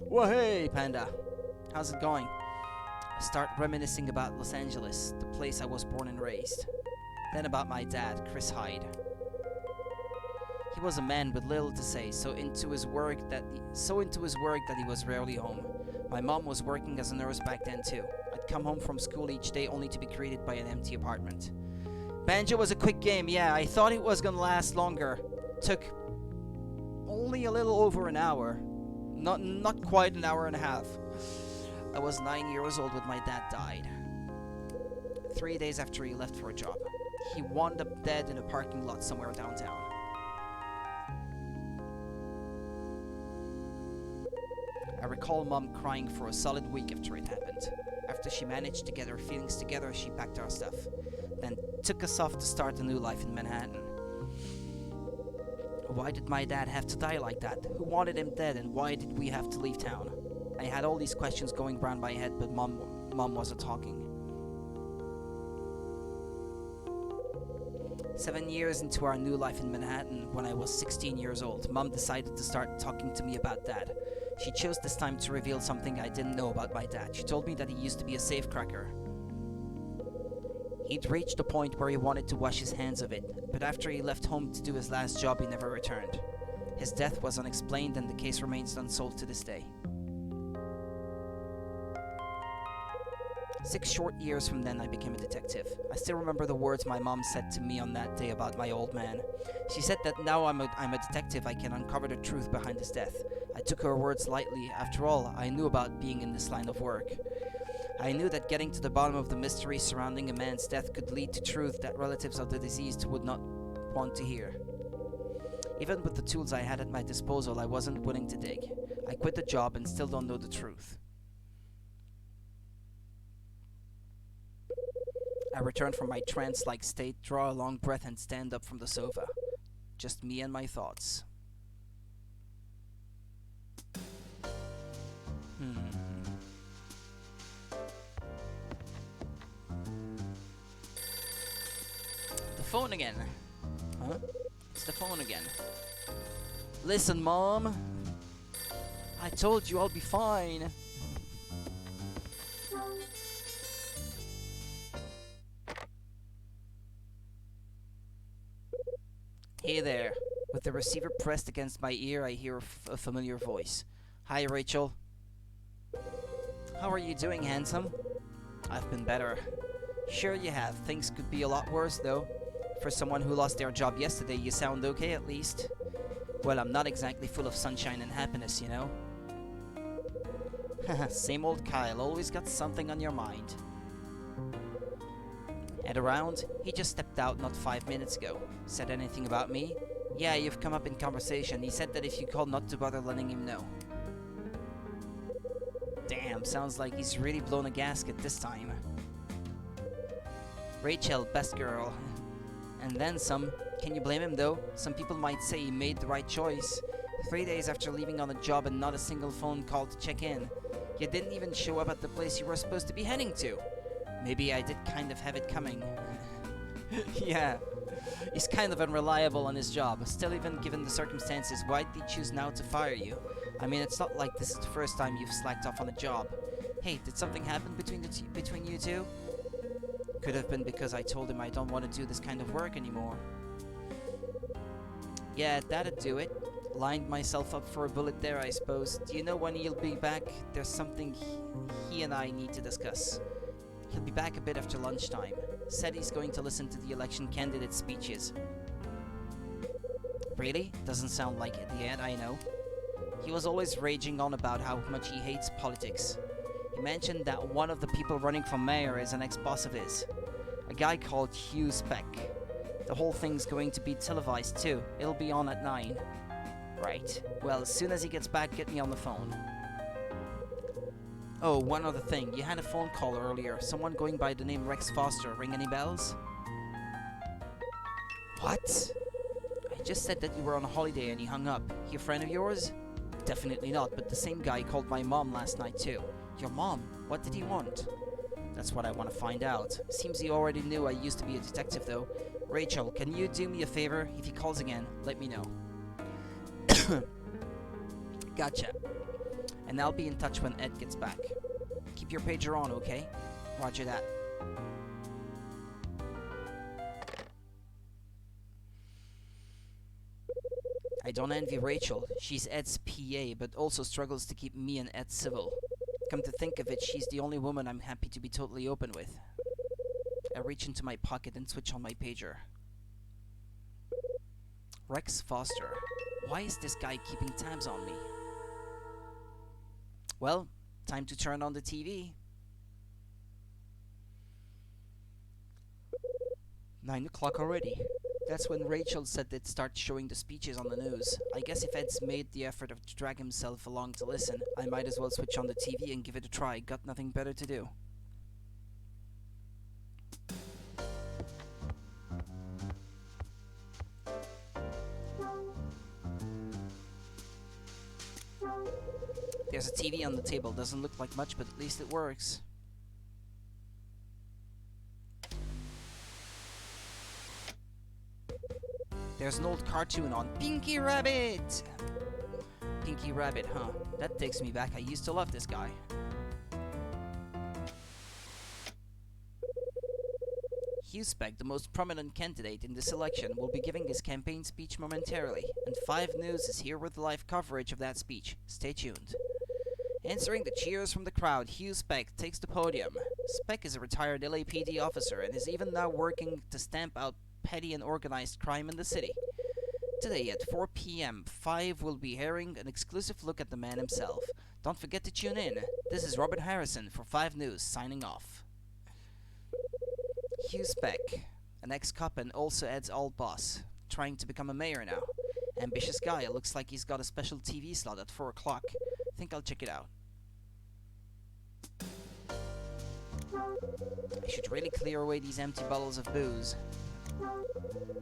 Well, hey, Panda. How's it going? I start reminiscing about Los Angeles, the place I was born and raised. Then about my dad, Chris Hyde. He was a man with little to say, so into his work that he was rarely home. My mom was working as a nurse back then too. I'd come home from school each day only to be greeted by an empty apartment. Banjo was a quick game, yeah, I thought it was gonna last longer. Took only a little over an hour. Not quite an hour and a half. I was 9 years old when my dad died. 3 days after he left for a job. He wound up dead in a parking lot somewhere downtown. I recall Mom crying for a solid week after it happened. After she managed to get her feelings together, she packed our stuff, then took us off to start a new life in Manhattan. Why did my dad have to die like that? Who wanted him dead, and why did we have to leave town? I had all these questions going around my head, but Mom wasn't talking. 7 years into our new life in Manhattan, when I was 16 years old, Mom decided to start talking to me about Dad. She chose this time to reveal something I didn't know about my dad. She told me that he used to be a safecracker. He'd reached the point where he wanted to wash his hands of it, but after he left home to do his last job, he never returned. His death was unexplained and the case remains unsolved to this day. 6 short years from then, I became a detective. I still remember the words my mom said to me on that day about my old man. She said that now I'm a detective, I can uncover the truth behind his death. I took her words lightly. After all, I knew about being in this line of work. I knew that getting to the bottom of the mystery surrounding a man's death could lead to truth that relatives of the deceased would not want to hear. Even with the tools I had at my disposal, I wasn't willing to dig. I quit the job and still don't know the truth. I return from my trance-like state, draw a long breath, and stand up from the sofa. Just me and my thoughts. The phone again. Huh? It's the phone again. Listen, Mom. I told you I'll be fine. Hey there. With the receiver pressed against my ear, I hear a familiar voice. Hi, Rachel. How are you doing, handsome? I've been better. Sure you have. Things could be a lot worse, though. For someone who lost their job yesterday, you sound okay, at least. Well, I'm not exactly full of sunshine and happiness, you know. Haha, same old Kyle, always got something on your mind. Ed around? He just stepped out not 5 minutes ago. Said anything about me? Yeah, you've come up in conversation. He said that if you call, not to bother letting him know. Damn, sounds like he's really blown a gasket this time. Rachel, best girl. And then some. Can you blame him though? Some people might say he made the right choice. 3 days after leaving on a job and not a single phone call to check in. You didn't even show up at the place you were supposed to be heading to. Maybe I did kind of have it coming. Yeah, he's kind of unreliable on his job. Still, even given the circumstances, why'd he choose now to fire you? I mean, it's not like this is the first time you've slacked off on a job. Hey, did something happen between you two? Could have been because I told him I don't want to do this kind of work anymore. Yeah, that'd do it. Lined myself up for a bullet there, I suppose. Do you know when he'll be back? There's something he and I need to discuss. He'll be back a bit after lunchtime. Said he's going to listen to the election candidate speeches. Really? Doesn't sound like it yet, I know. He was always raging on about how much he hates politics. He mentioned that one of the people running for mayor is an ex-boss of his. A guy called Hugh Speck. The whole thing's going to be televised too. It'll be on at 9. Right. Well, as soon as he gets back, get me on the phone. Oh, one other thing. You had a phone call earlier. Someone going by the name Rex Foster. Ring any bells? What? I just said that you were on a holiday and he hung up. He a friend of yours? Definitely not, but the same guy called my mom last night too. Your mom? What did he want? That's what I want to find out. Seems he already knew I used to be a detective though. Rachel, can you do me a favor? If he calls again, let me know. Gotcha. And I'll be in touch when Ed gets back. Keep your pager on, okay? Roger that. I don't envy Rachel. She's Ed's PA, but also struggles to keep me and Ed civil. Come to think of it, she's the only woman I'm happy to be totally open with. I reach into my pocket and switch on my pager. Rex Foster. Why is this guy keeping tabs on me? Well, time to turn on the TV. 9 o'clock already. That's when Rachel said they'd start showing the speeches on the news. I guess if Ed's made the effort to drag himself along to listen, I might as well switch on the TV and give it a try. Got nothing better to do. There's a TV on the table. Doesn't look like much, but at least it works. There's an old cartoon on. Pinky Rabbit! Pinky Rabbit, huh? That takes me back. I used to love this guy. Hugh Speck, the most prominent candidate in this election, will be giving his campaign speech momentarily, and 5 News is here with live coverage of that speech. Stay tuned. Answering the cheers from the crowd, Hugh Speck takes the podium. Speck is a retired LAPD officer and is even now working to stamp out petty and organized crime in the city. Today at 4 p.m., 5 will be airing an exclusive look at the man himself. Don't forget to tune in. This is Robert Harrison for 5 News, signing off. Hugh Speck, an ex-cop and also Ed's old boss, trying to become a mayor now. Ambitious guy, looks like he's got a special TV slot at 4 o'clock. Think I'll check it out. I should really clear away these empty bottles of booze.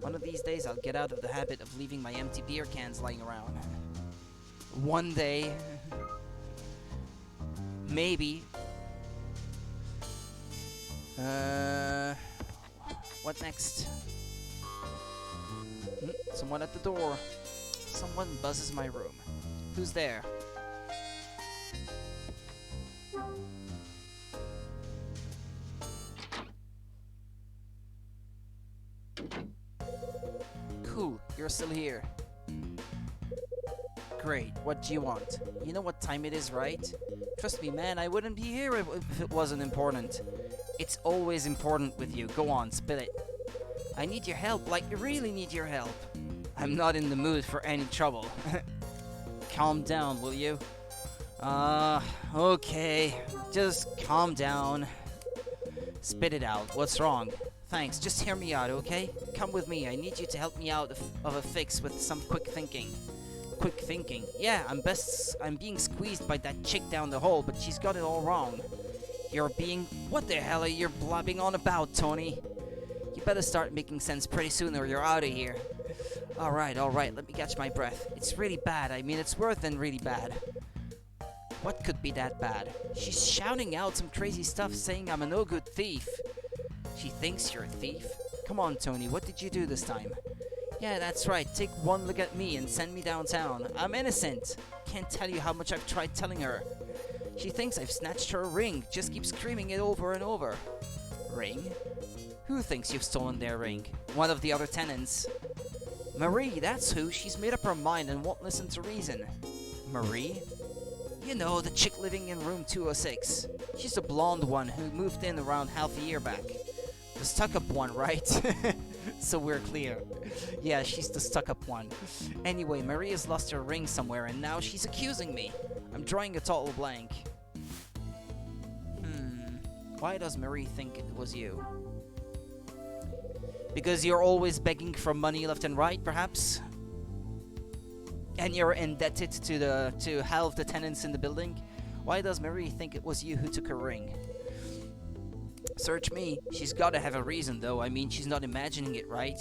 One of these days I'll get out of the habit of leaving my empty beer cans lying around. One day. Maybe. What next? Someone at the door. Someone buzzes my room. Who's there? Cool, you're still here. Great, what do you want? You know what time it is, right? Trust me, man, I wouldn't be here if it wasn't important. It's always important with you. Go on, spill it. I need your help, like, I really need your help. I'm not in the mood for any trouble. Calm down, will you? Okay. Just calm down. Spit it out. What's wrong? Thanks, just hear me out, okay? Come with me, I need you to help me out of a fix with some quick thinking. Quick thinking? Yeah, I'm being squeezed by that chick down the hall, but she's got it all wrong. You're being... What the hell are you blabbing on about, Tony? You better start making sense pretty soon or you're out of here. Alright, let me catch my breath. It's really bad, I mean it's worse than really bad. What could be that bad? She's shouting out some crazy stuff saying I'm a no good thief. She thinks you're a thief? Come on, Tony, what did you do this time? Yeah, that's right, take one look at me and send me downtown. I'm innocent. Can't tell you how much I've tried telling her. She thinks I've snatched her ring, just keeps screaming it over and over. Ring? Who thinks you've stolen their ring? One of the other tenants. Marie, that's who. She's made up her mind and won't listen to reason. Marie? You know, the chick living in room 206. She's the blonde one who moved in around half a year back. The stuck-up one, right? So we're clear. Yeah, she's the stuck-up one. Anyway, Marie has lost her ring somewhere and now she's accusing me. I'm drawing a total blank. Why does Marie think it was you? Because you're always begging for money left and right, perhaps? And you're indebted to half the tenants in the building? Why does Marie think it was you who took her ring? Search me. She's gotta have a reason, though. I mean, she's not imagining it, right?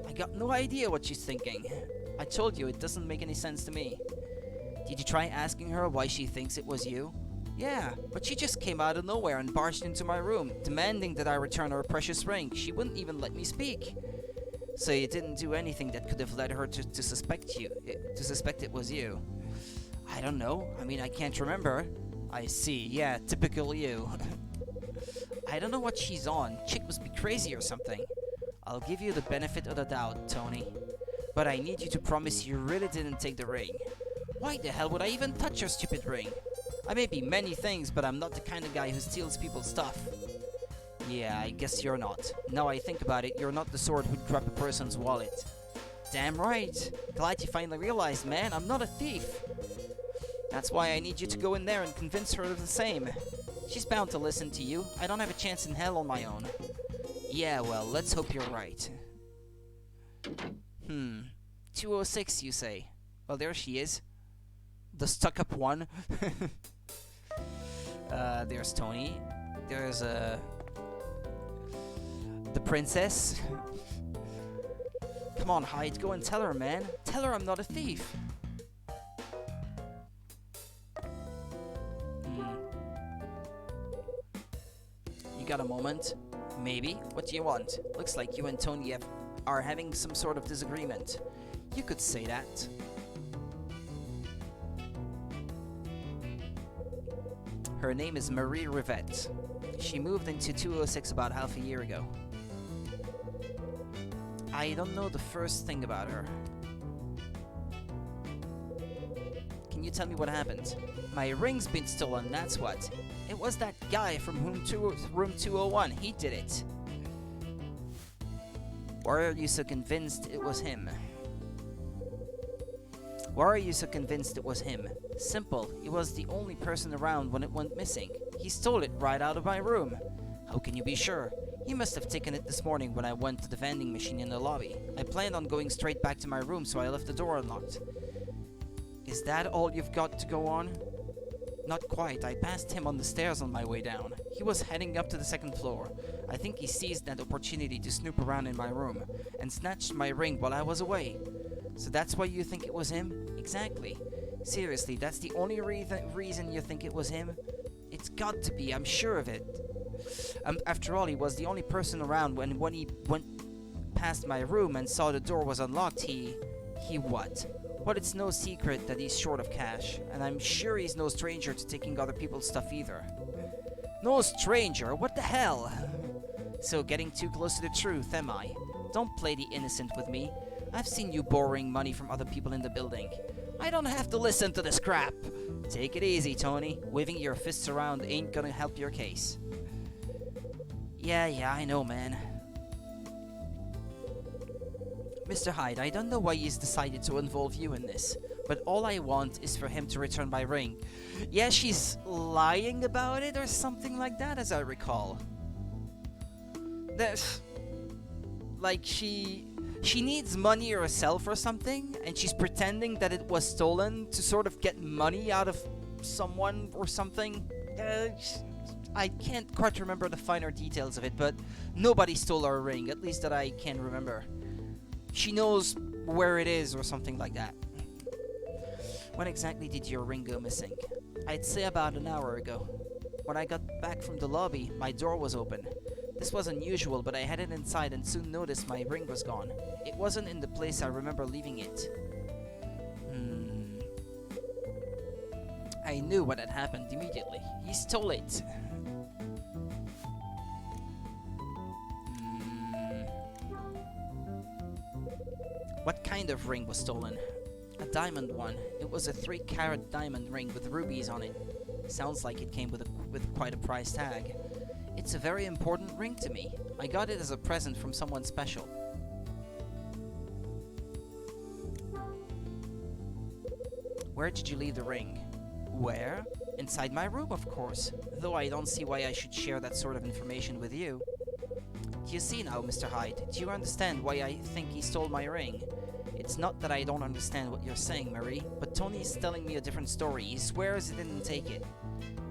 I got no idea what she's thinking. I told you, it doesn't make any sense to me. Did you try asking her why she thinks it was you? Yeah, but she just came out of nowhere and barged into my room, demanding that I return her precious ring. She wouldn't even let me speak. So you didn't do anything that could have led her to suspect it was you. I don't know. I mean, I can't remember. I see. Yeah, typical you. I don't know what she's on. Chick must be crazy or something. I'll give you the benefit of the doubt, Tony. But I need you to promise you really didn't take the ring. Why the hell would I even touch your stupid ring? I may be many things, but I'm not the kind of guy who steals people's stuff. Yeah, I guess you're not. Now I think about it, you're not the sort who'd grab a person's wallet. Damn right. Glad you finally realized, man. I'm not a thief. That's why I need you to go in there and convince her of the same. She's bound to listen to you. I don't have a chance in hell on my own. Yeah, well, let's hope you're right. 206, you say? Well, there she is. The stuck-up one. There's Tony. There's, the princess. Come on, Hyde, go and tell her, man. Tell her I'm not a thief. You got a moment? Maybe. What do you want? Looks like you and Tony are having some sort of disagreement. You could say that. Her name is Marie Rivette. She moved into 206 about half a year ago. I don't know the first thing about her. Can you tell me what happened? My ring's been stolen, that's what. It was that guy from room 201. He did it. Why are you so convinced it was him? Why are you so convinced it was him? Simple. He was the only person around when it went missing. He stole it right out of my room. How can you be sure? He must have taken it this morning when I went to the vending machine in the lobby. I planned on going straight back to my room, so I left the door unlocked. Is that all you've got to go on? Not quite. I passed him on the stairs on my way down. He was heading up to the second floor. I think he seized that opportunity to snoop around in my room and snatched my ring while I was away. So that's why you think it was him? Exactly. Seriously, that's the only reason you think it was him? It's got to be, I'm sure of it. After all, he was the only person around when he went past my room and saw the door was unlocked. He what? Well, it's no secret that he's short of cash, and I'm sure he's no stranger to taking other people's stuff either. No stranger? What the hell? So, getting too close to the truth, am I? Don't play the innocent with me. I've seen you borrowing money from other people in the building. I don't have to listen to this crap. Take it easy, Tony. Waving your fists around ain't gonna help your case. Yeah, I know, man. Mr. Hyde, I don't know why he's decided to involve you in this, but all I want is for him to return my ring. Yeah, she's lying about it or something like that, as I recall. Like, she needs money herself or something, and she's pretending that it was stolen to sort of get money out of someone or something. I can't quite remember the finer details of it, but nobody stole our ring, at least that I can remember. She knows where it is or something like that. When exactly did your ring go missing? I'd say about an hour ago. When I got back from the lobby, my door was open. This was unusual, but I headed inside and soon noticed my ring was gone. It wasn't in the place I remember leaving it. I knew what had happened immediately. He stole it. What kind of ring was stolen? A diamond one. It was a 3-carat diamond ring with rubies on it. Sounds like it came with quite a price tag. It's a very important ring to me. I got it as a present from someone special. Where did you leave the ring? Where? Inside my room, of course. Though I don't see why I should share that sort of information with you. Do you see now, Mr. Hyde? Do you understand why I think he stole my ring? It's not that I don't understand what you're saying, Marie, but Tony's telling me a different story. He swears he didn't take it.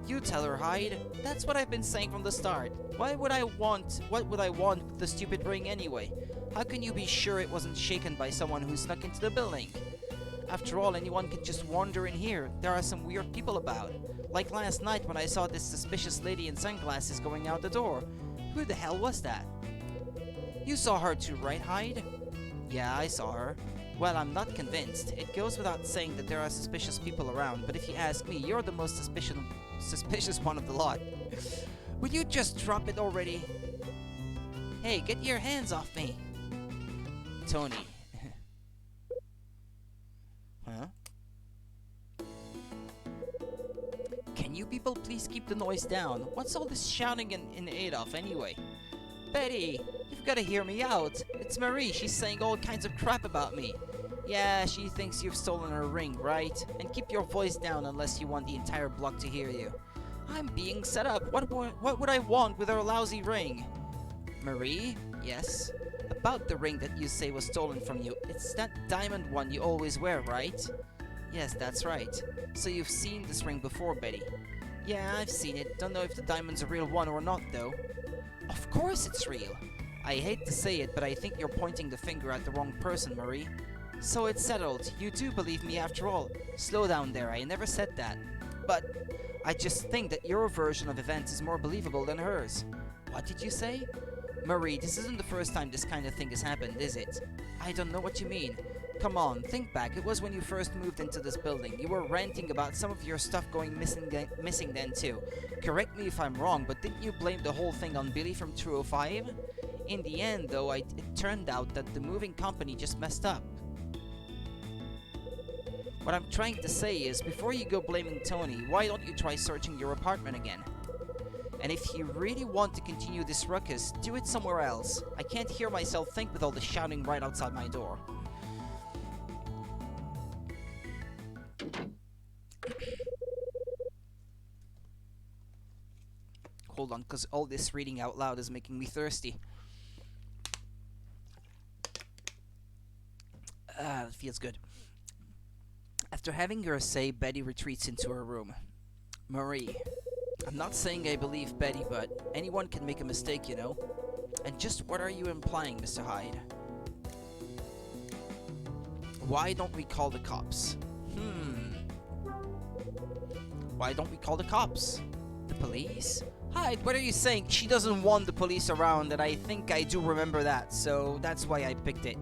You tell her, Hyde. That's what I've been saying from the start. What would I want with the stupid ring anyway? How can you be sure it wasn't shaken by someone who snuck into the building? After all, anyone can just wander in here. There are some weird people about. Like last night when I saw this suspicious lady in sunglasses going out the door. Who the hell was that? You saw her too, right, Hyde? Yeah, I saw her. Well, I'm not convinced. It goes without saying that there are suspicious people around, but if you ask me, you're the most suspicious one of the lot. Would you just drop it already? Hey, get your hands off me! Tony. Huh? Can you people please keep the noise down? What's all this shouting in aid of, anyway? Betty, you've got to hear me out. It's Marie. She's saying all kinds of crap about me. Yeah, she thinks you've stolen her ring, right? And keep your voice down unless you want the entire block to hear you. I'm being set up. What would I want with her lousy ring? Marie? Yes? About the ring that you say was stolen from you. It's that diamond one you always wear, right? Yes, that's right. So you've seen this ring before, Betty? Yeah, I've seen it. Don't know if the diamond's a real one or not, though. Of course it's real. I hate to say it, but I think you're pointing the finger at the wrong person, Marie. So it's settled. You do believe me after all. Slow down there, I never said that. But I just think that your version of events is more believable than hers. What did you say? Marie, this isn't the first time this kind of thing has happened, is it? I don't know what you mean. Come on, think back. It was when you first moved into this building. You were ranting about some of your stuff going missing then too. Correct me if I'm wrong, but didn't you blame the whole thing on Billy from 205? In the end, though, it turned out that the moving company just messed up. What I'm trying to say is, before you go blaming Tony, why don't you try searching your apartment again? And if you really want to continue this ruckus, do it somewhere else. I can't hear myself think with all the shouting right outside my door. Hold on, because all this reading out loud is making me thirsty. It feels good. After having her say, Betty retreats into her room. Marie. I'm not saying I believe Betty, but anyone can make a mistake, you know? And just what are you implying, Mr. Hyde? Why don't we call the cops? Why don't we call the cops? The police? Hyde, what are you saying? She doesn't want the police around, and I think I do remember that, so that's why I picked it.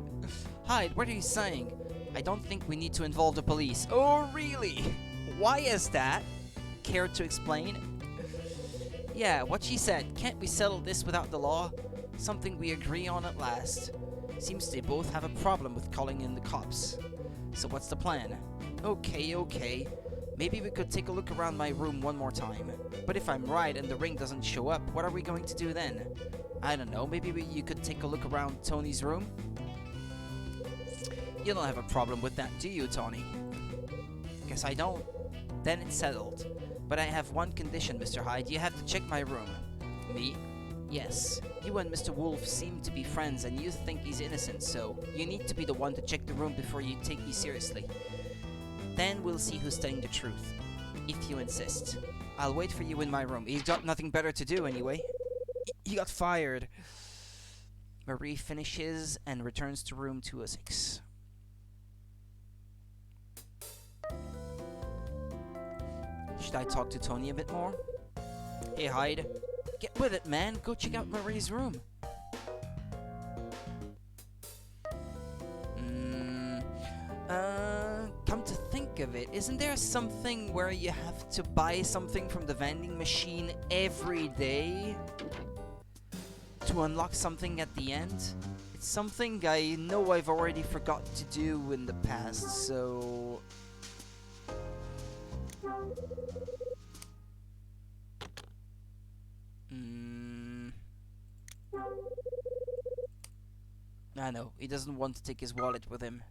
Hyde, what are you saying? I don't think we need to involve the police. Oh, really? Why is that? Care to explain? Yeah, what she said. Can't we settle this without the law? Something we agree on at last. Seems they both have a problem with calling in the cops. So what's the plan? Okay. Maybe we could take a look around my room one more time. But if I'm right and the ring doesn't show up, what are we going to do then? I don't know, maybe you could take a look around Tony's room? You don't have a problem with that, do you, Tony? Guess I don't. Then it's settled. But I have one condition, Mr. Hyde. You have to check my room. Me? Yes. You and Mr. Wolf seem to be friends and you think he's innocent, so you need to be the one to check the room before you take me seriously. Then we'll see who's telling the truth, if you insist. I'll wait for you in my room. He's got nothing better to do anyway. He got fired. Marie finishes and returns to room 206. Should I talk to Tony a bit more? Hey, Hyde. Get with it, man. Go check out Marie's room. Come to think of it, isn't there something where you have to buy something from the vending machine every day to unlock something at the end? It's something I know I've already forgot to do in the past, so... I know, he doesn't want to take his wallet with him.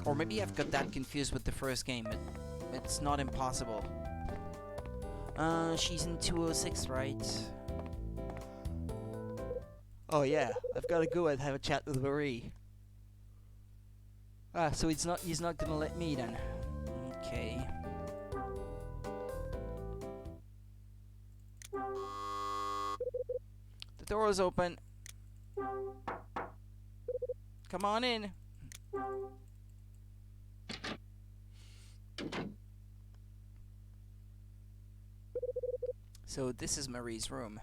Or maybe I've got that confused with the first game. It's not impossible. She's in 206, right? Oh yeah, I've got to go and have a chat with Marie. Ah, so he's not gonna let me then. Okay. The door is open. Come on in. So this is Marie's room.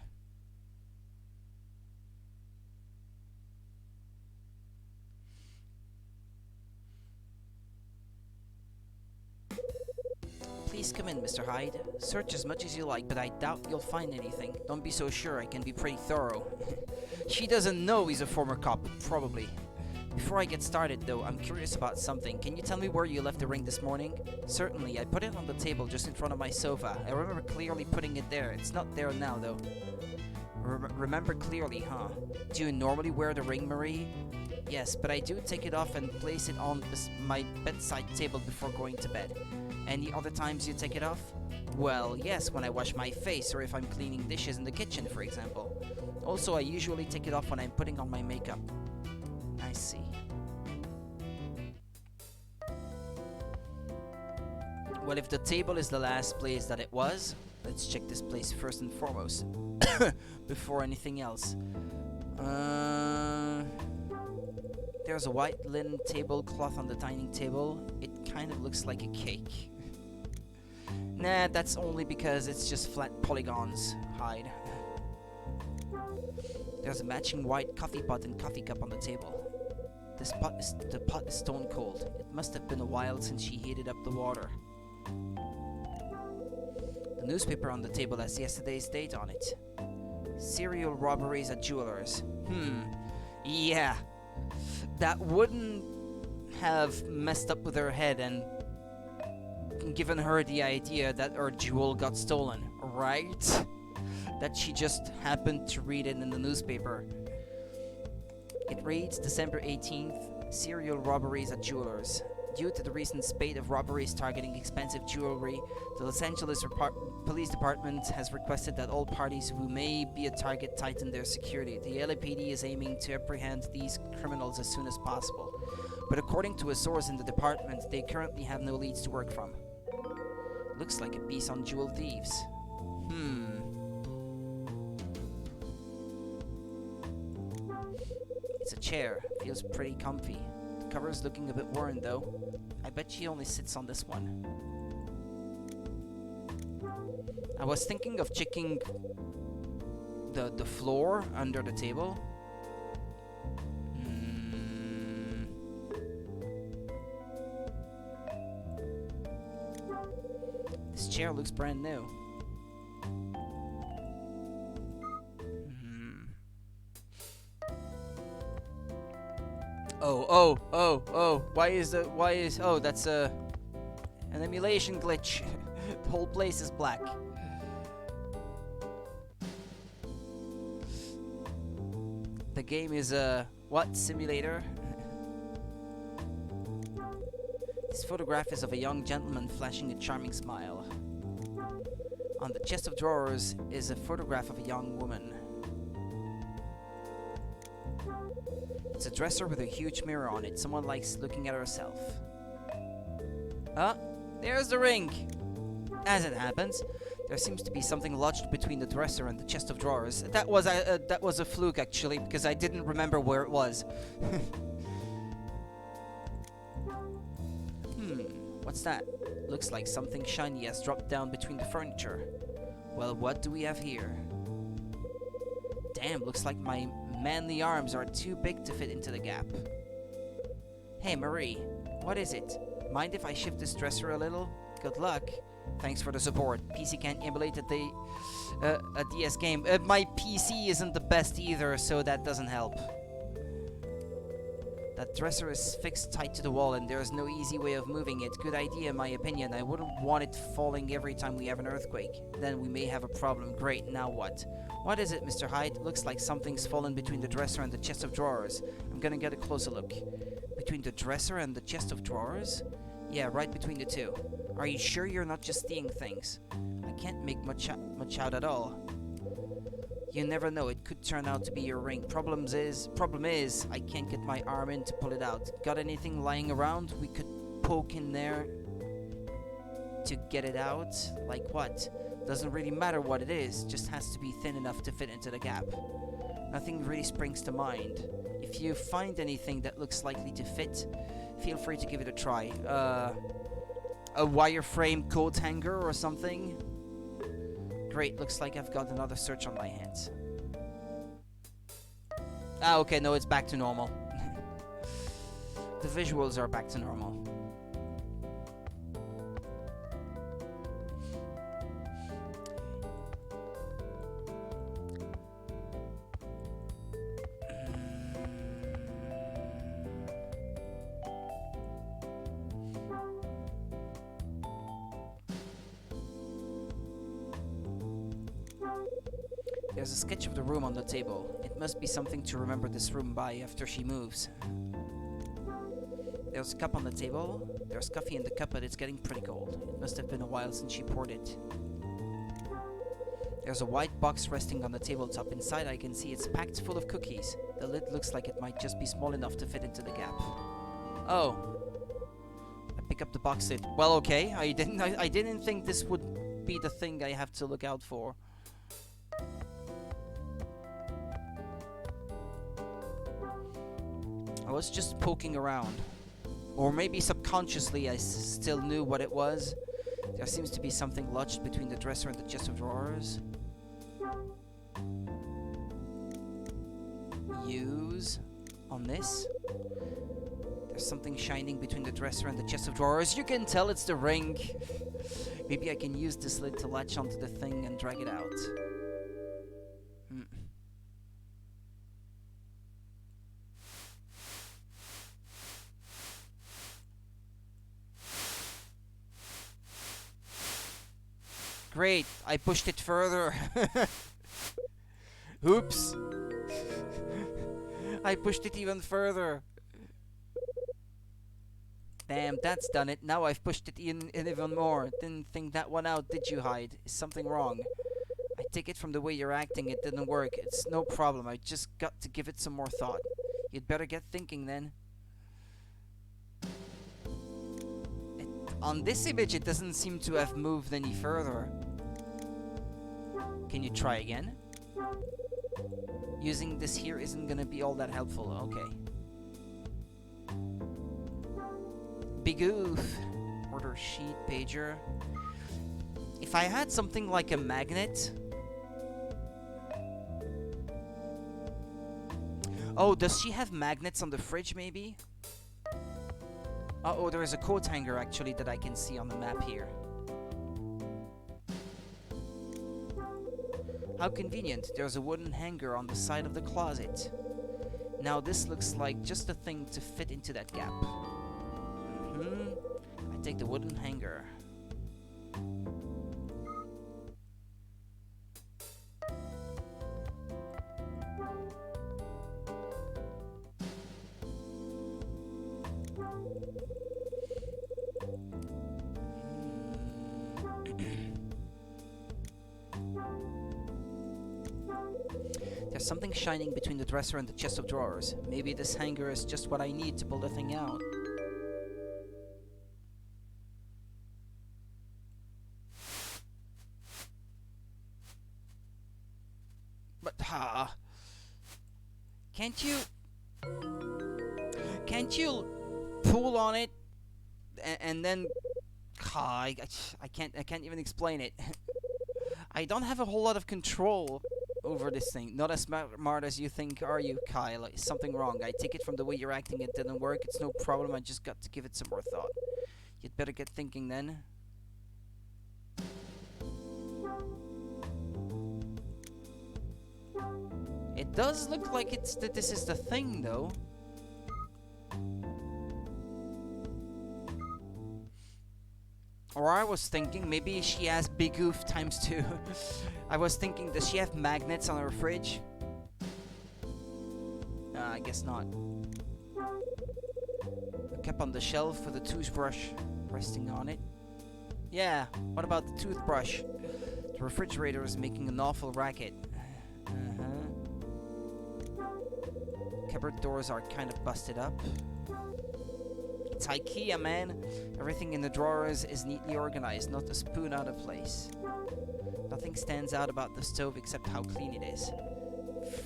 Please come in, Mr. Hyde. Search as much as you like, but I doubt you'll find anything. Don't be so sure, I can be pretty thorough. She doesn't know he's a former cop, probably. Before I get started, though, I'm curious about something. Can you tell me where you left the ring this morning? Certainly, I put it on the table just in front of my sofa. I remember clearly putting it there. It's not there now, though. Remember clearly, huh? Do you normally wear the ring, Marie? Yes, but I do take it off and place it on my bedside table before going to bed. Any other times you take it off? Well, yes, when I wash my face or if I'm cleaning dishes in the kitchen, for example. Also, I usually take it off when I'm putting on my makeup. I see. Well, if the table is the last place that it was, let's check this place first and foremost. Before anything else. There's a white linen tablecloth on the dining table. It kind of looks like a cake. Nah, that's only because it's just flat polygons. Hyde. There's a matching white coffee pot and coffee cup on the table. The pot is stone cold. It must have been a while since she heated up the water. The newspaper on the table has yesterday's date on it. Serial robberies at jewelers. Yeah. That wouldn't have messed up with her head and given her the idea that her jewel got stolen, right? That she just happened to read it in the newspaper. It reads December 18th, serial robberies at jewelers. Due to the recent spate of robberies targeting expensive jewelry, the Los Angeles Police Department has requested that all parties who may be a target tighten their security. The LAPD is aiming to apprehend these criminals as soon as possible. But according to a source in the department, they currently have no leads to work from. Looks like a piece on jewel thieves. It's a chair. Feels pretty comfy. The cover's looking a bit worn though. I bet she only sits on this one. I was thinking of checking the floor under the table. This chair looks brand new. Oh, oh, that's an emulation glitch. The whole place is black. The game is a, what, simulator? This photograph is of a young gentleman flashing a charming smile. On the chest of drawers is a photograph of a young woman. It's a dresser with a huge mirror on it. Someone likes looking at herself. Ah, there's the ring! As it happens, there seems to be something lodged between the dresser and the chest of drawers. That was a fluke, actually, because I didn't remember where it was. What's that? Looks like something shiny has dropped down between the furniture. Well, what do we have here? Damn, looks like my manly arms are too big to fit into the gap. Hey, Marie, what is it? Mind if I shift this dresser a little? Good luck. Thanks for the support. PC can't emulate a DS game. My PC isn't the best either, so that doesn't help. That dresser is fixed tight to the wall and there's no easy way of moving it. Good idea in my opinion. I wouldn't want it falling every time we have an earthquake. Then we may have a problem. Great, now what? What is it, Mr. Hyde? Looks like something's fallen between the dresser and the chest of drawers. I'm gonna get a closer look. Between the dresser and the chest of drawers? Yeah, right between the two. Are you sure you're not just seeing things? I can't make much out at all. You never know, it could turn out to be your ring. Problem is, I can't get my arm in to pull it out. Got anything lying around we could poke in there to get it out? Like what? Doesn't really matter what it is, just has to be thin enough to fit into the gap. Nothing really springs to mind. If you find anything that looks likely to fit, feel free to give it a try. A wireframe coat hanger or something? Great, looks like I've got another search on my hands. Ah, okay, no, it's back to normal. The visuals are back to normal. There's a sketch of the room on the table. It must be something to remember this room by after she moves. There's a cup on the table. There's coffee in the cup, but it's getting pretty cold. It must have been a while since she poured it. There's a white box resting on the tabletop. Inside I can see it's packed full of cookies. The lid looks like it might just be small enough to fit into the gap. Oh. I pick up the box lid. Well, okay. I didn't think this would be the thing I have to look out for. I was just poking around. Or maybe subconsciously I still knew what it was. There seems to be something lodged between the dresser and the chest of drawers. Use on this. There's something shining between the dresser and the chest of drawers. You can tell it's the ring. Maybe I can use this lid to latch onto the thing and drag it out. Great, I pushed it further. Oops. I pushed it even further. Damn, that's done it. Now I've pushed it in even more. Didn't think that one out, did you, Hyde? Is something wrong? I take it from the way you're acting, it didn't work. It's no problem. I just got to give it some more thought. You'd better get thinking then. On this image, it doesn't seem to have moved any further. Can you try again? Using this here isn't gonna be all that helpful. Okay. Big oof. Order sheet, pager. If I had something like a magnet... Oh, does she have magnets on the fridge, maybe? Oh, there is a coat hanger, actually, that I can see on the map here. How convenient. There's a wooden hanger on the side of the closet. Now, this looks like just a thing to fit into that gap. I take the wooden hanger. There's something shining between the dresser and the chest of drawers. Maybe this hanger is just what I need to pull the thing out. But, Can't you pull on it and then... I can't even explain it. I don't have a whole lot of control over this thing. Not as smart as you think, are you, Kyle? Is something wrong? I take it from the way you're acting, it didn't work. It's no problem, I just got to give it some more thought. You'd better get thinking then. It does look like this is the thing, though. Or I was thinking, maybe she has Big Oof times 2. I was thinking, does she have magnets on her fridge? I guess not. A cap on the shelf with a toothbrush resting on it. Yeah, what about the toothbrush? The refrigerator is making an awful racket. Cupboard doors are kind of busted up. It's IKEA, man. Everything in the drawers is neatly organized, not a spoon out of place. Nothing stands out about the stove except how clean it is.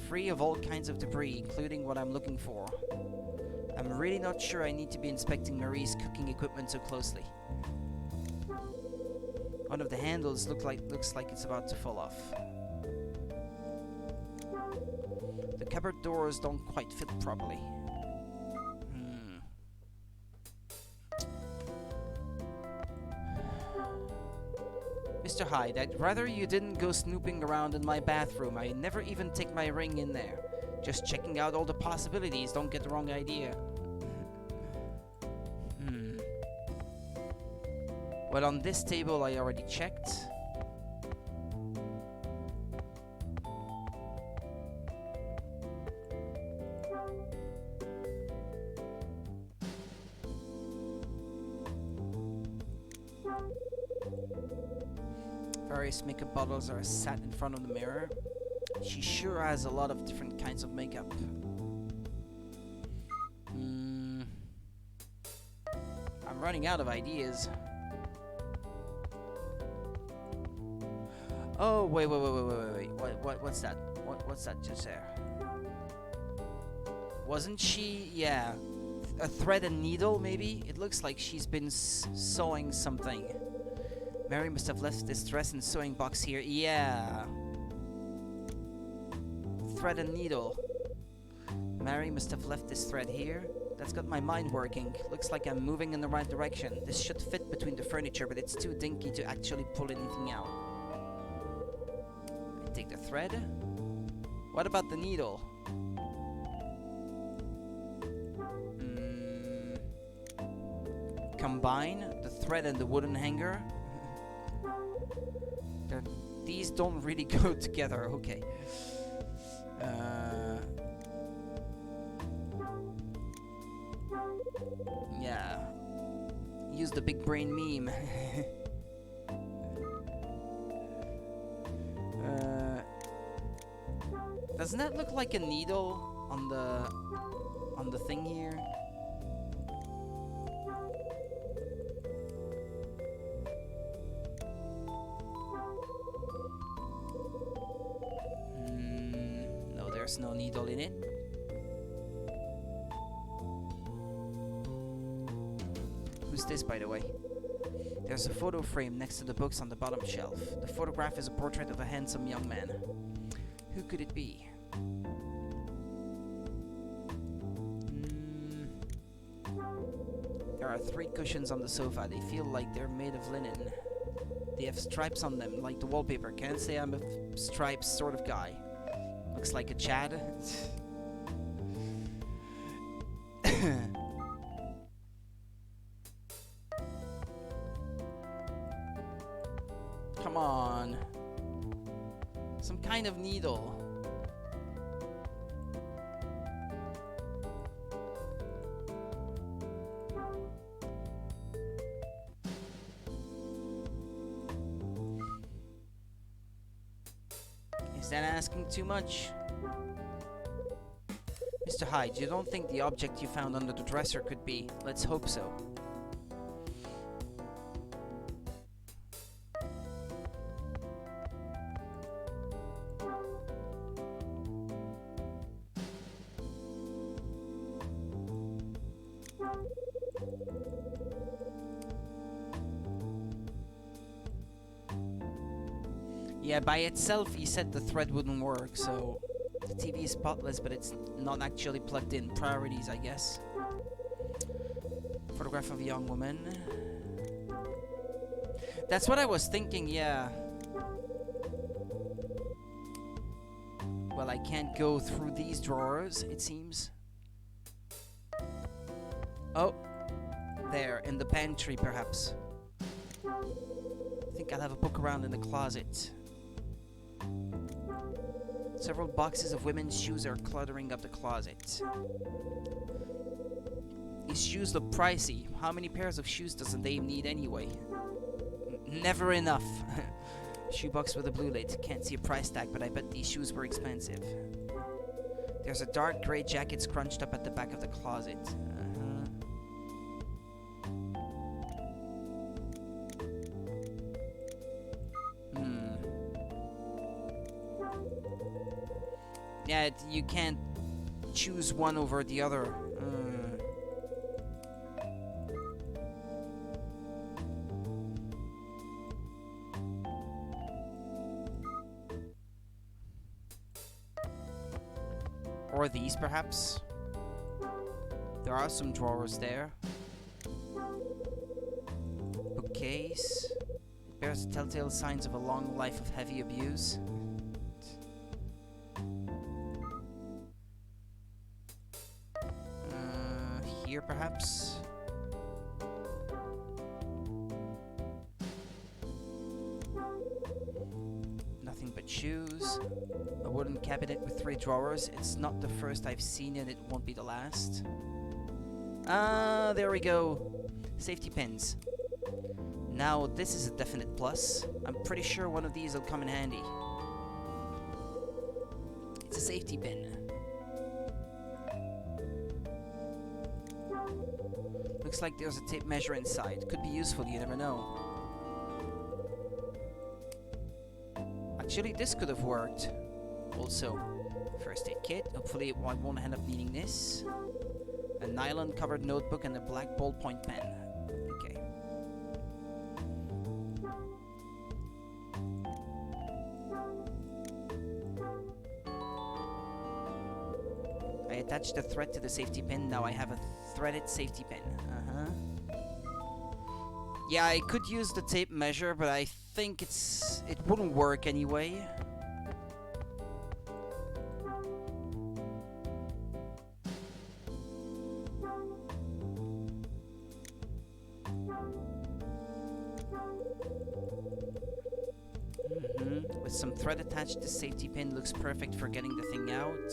Free of all kinds of debris, including what I'm looking for. I'm really not sure I need to be inspecting Marie's cooking equipment so closely. One of the handles looks like it's about to fall off. The cupboard doors don't quite fit properly. Mr. Hyde, I'd rather you didn't go snooping around in my bathroom. I never even take my ring in there. Just checking out all the possibilities, don't get the wrong idea. Well, on this table I already checked. Various makeup bottles are sat in front of the mirror. She sure has a lot of different kinds of makeup. I'm running out of ideas. Oh, wait. What's that? What's that just there? Wasn't she? Yeah. A thread and needle, maybe? It looks like she's been sewing something. Mary must have left this dress and sewing box here. Yeah. Thread and needle. Mary must have left this thread here. That's got my mind working. Looks like I'm moving in the right direction. This should fit between the furniture, but it's too dinky to actually pull anything out. I take the thread. What about the needle? Combine the thread and the wooden hanger. These don't really go together. Okay. Yeah. use the big brain meme. Doesn't that look like a needle on the thing here? No, there's no needle in it. Who's this, by the way? There's a photo frame next to the books on the bottom shelf. The photograph is a portrait of a handsome young man. Who could it be? There are 3 cushions on the sofa. They feel like they're made of linen. They have stripes on them, like the wallpaper. Can't say I'm a stripes sort of guy. Looks like a Chad. Come on. Some kind of needle. Is that asking too much? Mr. Hyde, you don't think the object you found under the dresser could be? Let's hope so. Yeah, by itself he said the thread wouldn't work, so the TV is spotless, but it's not actually plugged in. Priorities, I guess. Photograph of a young woman. That's what I was thinking, yeah. Well, I can't go through these drawers, it seems. Oh, there, in the pantry, perhaps. I think I'll have a poke around in the closet. Several boxes of women's shoes are cluttering up the closet. These shoes look pricey. How many pairs of shoes does a dame need anyway? Never enough. Shoebox with a blue lid. Can't see a price tag, but I bet these shoes were expensive. There's a dark gray jacket scrunched up at the back of the closet. Yeah, you can't choose one over the other. Or these, perhaps. There are some drawers there. Bookcase. It bears the telltale signs of a long life of heavy abuse. Here, perhaps. Nothing but shoes. A wooden cabinet with 3 drawers. It's not the first I've seen and it won't be the last. Ah, there we go. Safety pins. Now this is a definite plus. I'm pretty sure one of these will come in handy. It's a safety pin. Looks like there's a tape measure inside. Could be useful, you never know. Actually, this could have worked. Also, first aid kit. Hopefully I won't end up needing this. A nylon covered notebook and a black ballpoint pen. Okay. I attached the thread to the safety pin. Now I have a threaded safety pin. Yeah, I could use the tape measure, but I think it wouldn't work anyway. With some thread attached, the safety pin looks perfect for getting the thing out.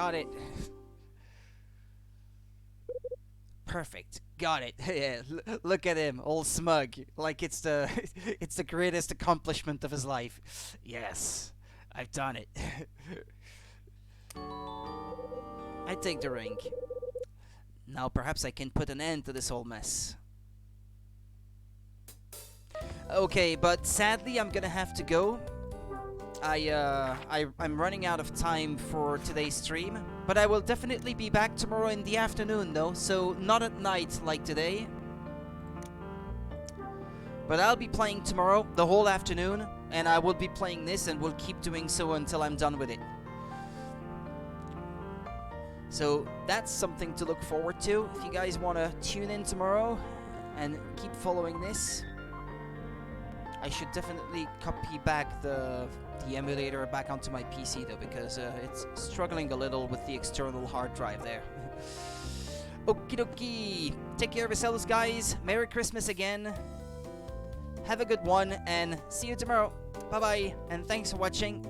got it. Perfect. Got it. Yeah, look at him, all smug, like it's the it's the greatest accomplishment of his life. Yes, I've done it. I take the ring. Now perhaps I can put an end to this whole mess. Okay, but sadly I'm gonna have to go. I'm running out of time for today's stream, but I will definitely be back tomorrow in the afternoon though, so not at night like today. But I'll be playing tomorrow the whole afternoon, and I will be playing this and will keep doing so until I'm done with it. So that's something to look forward to if you guys want to tune in tomorrow and keep following this. I should definitely copy back the emulator back onto my PC though, because it's struggling a little with the external hard drive there. Okie dokie. Take care of yourselves, guys. Merry Christmas again. Have a good one, and see you tomorrow. Bye bye, and thanks for watching.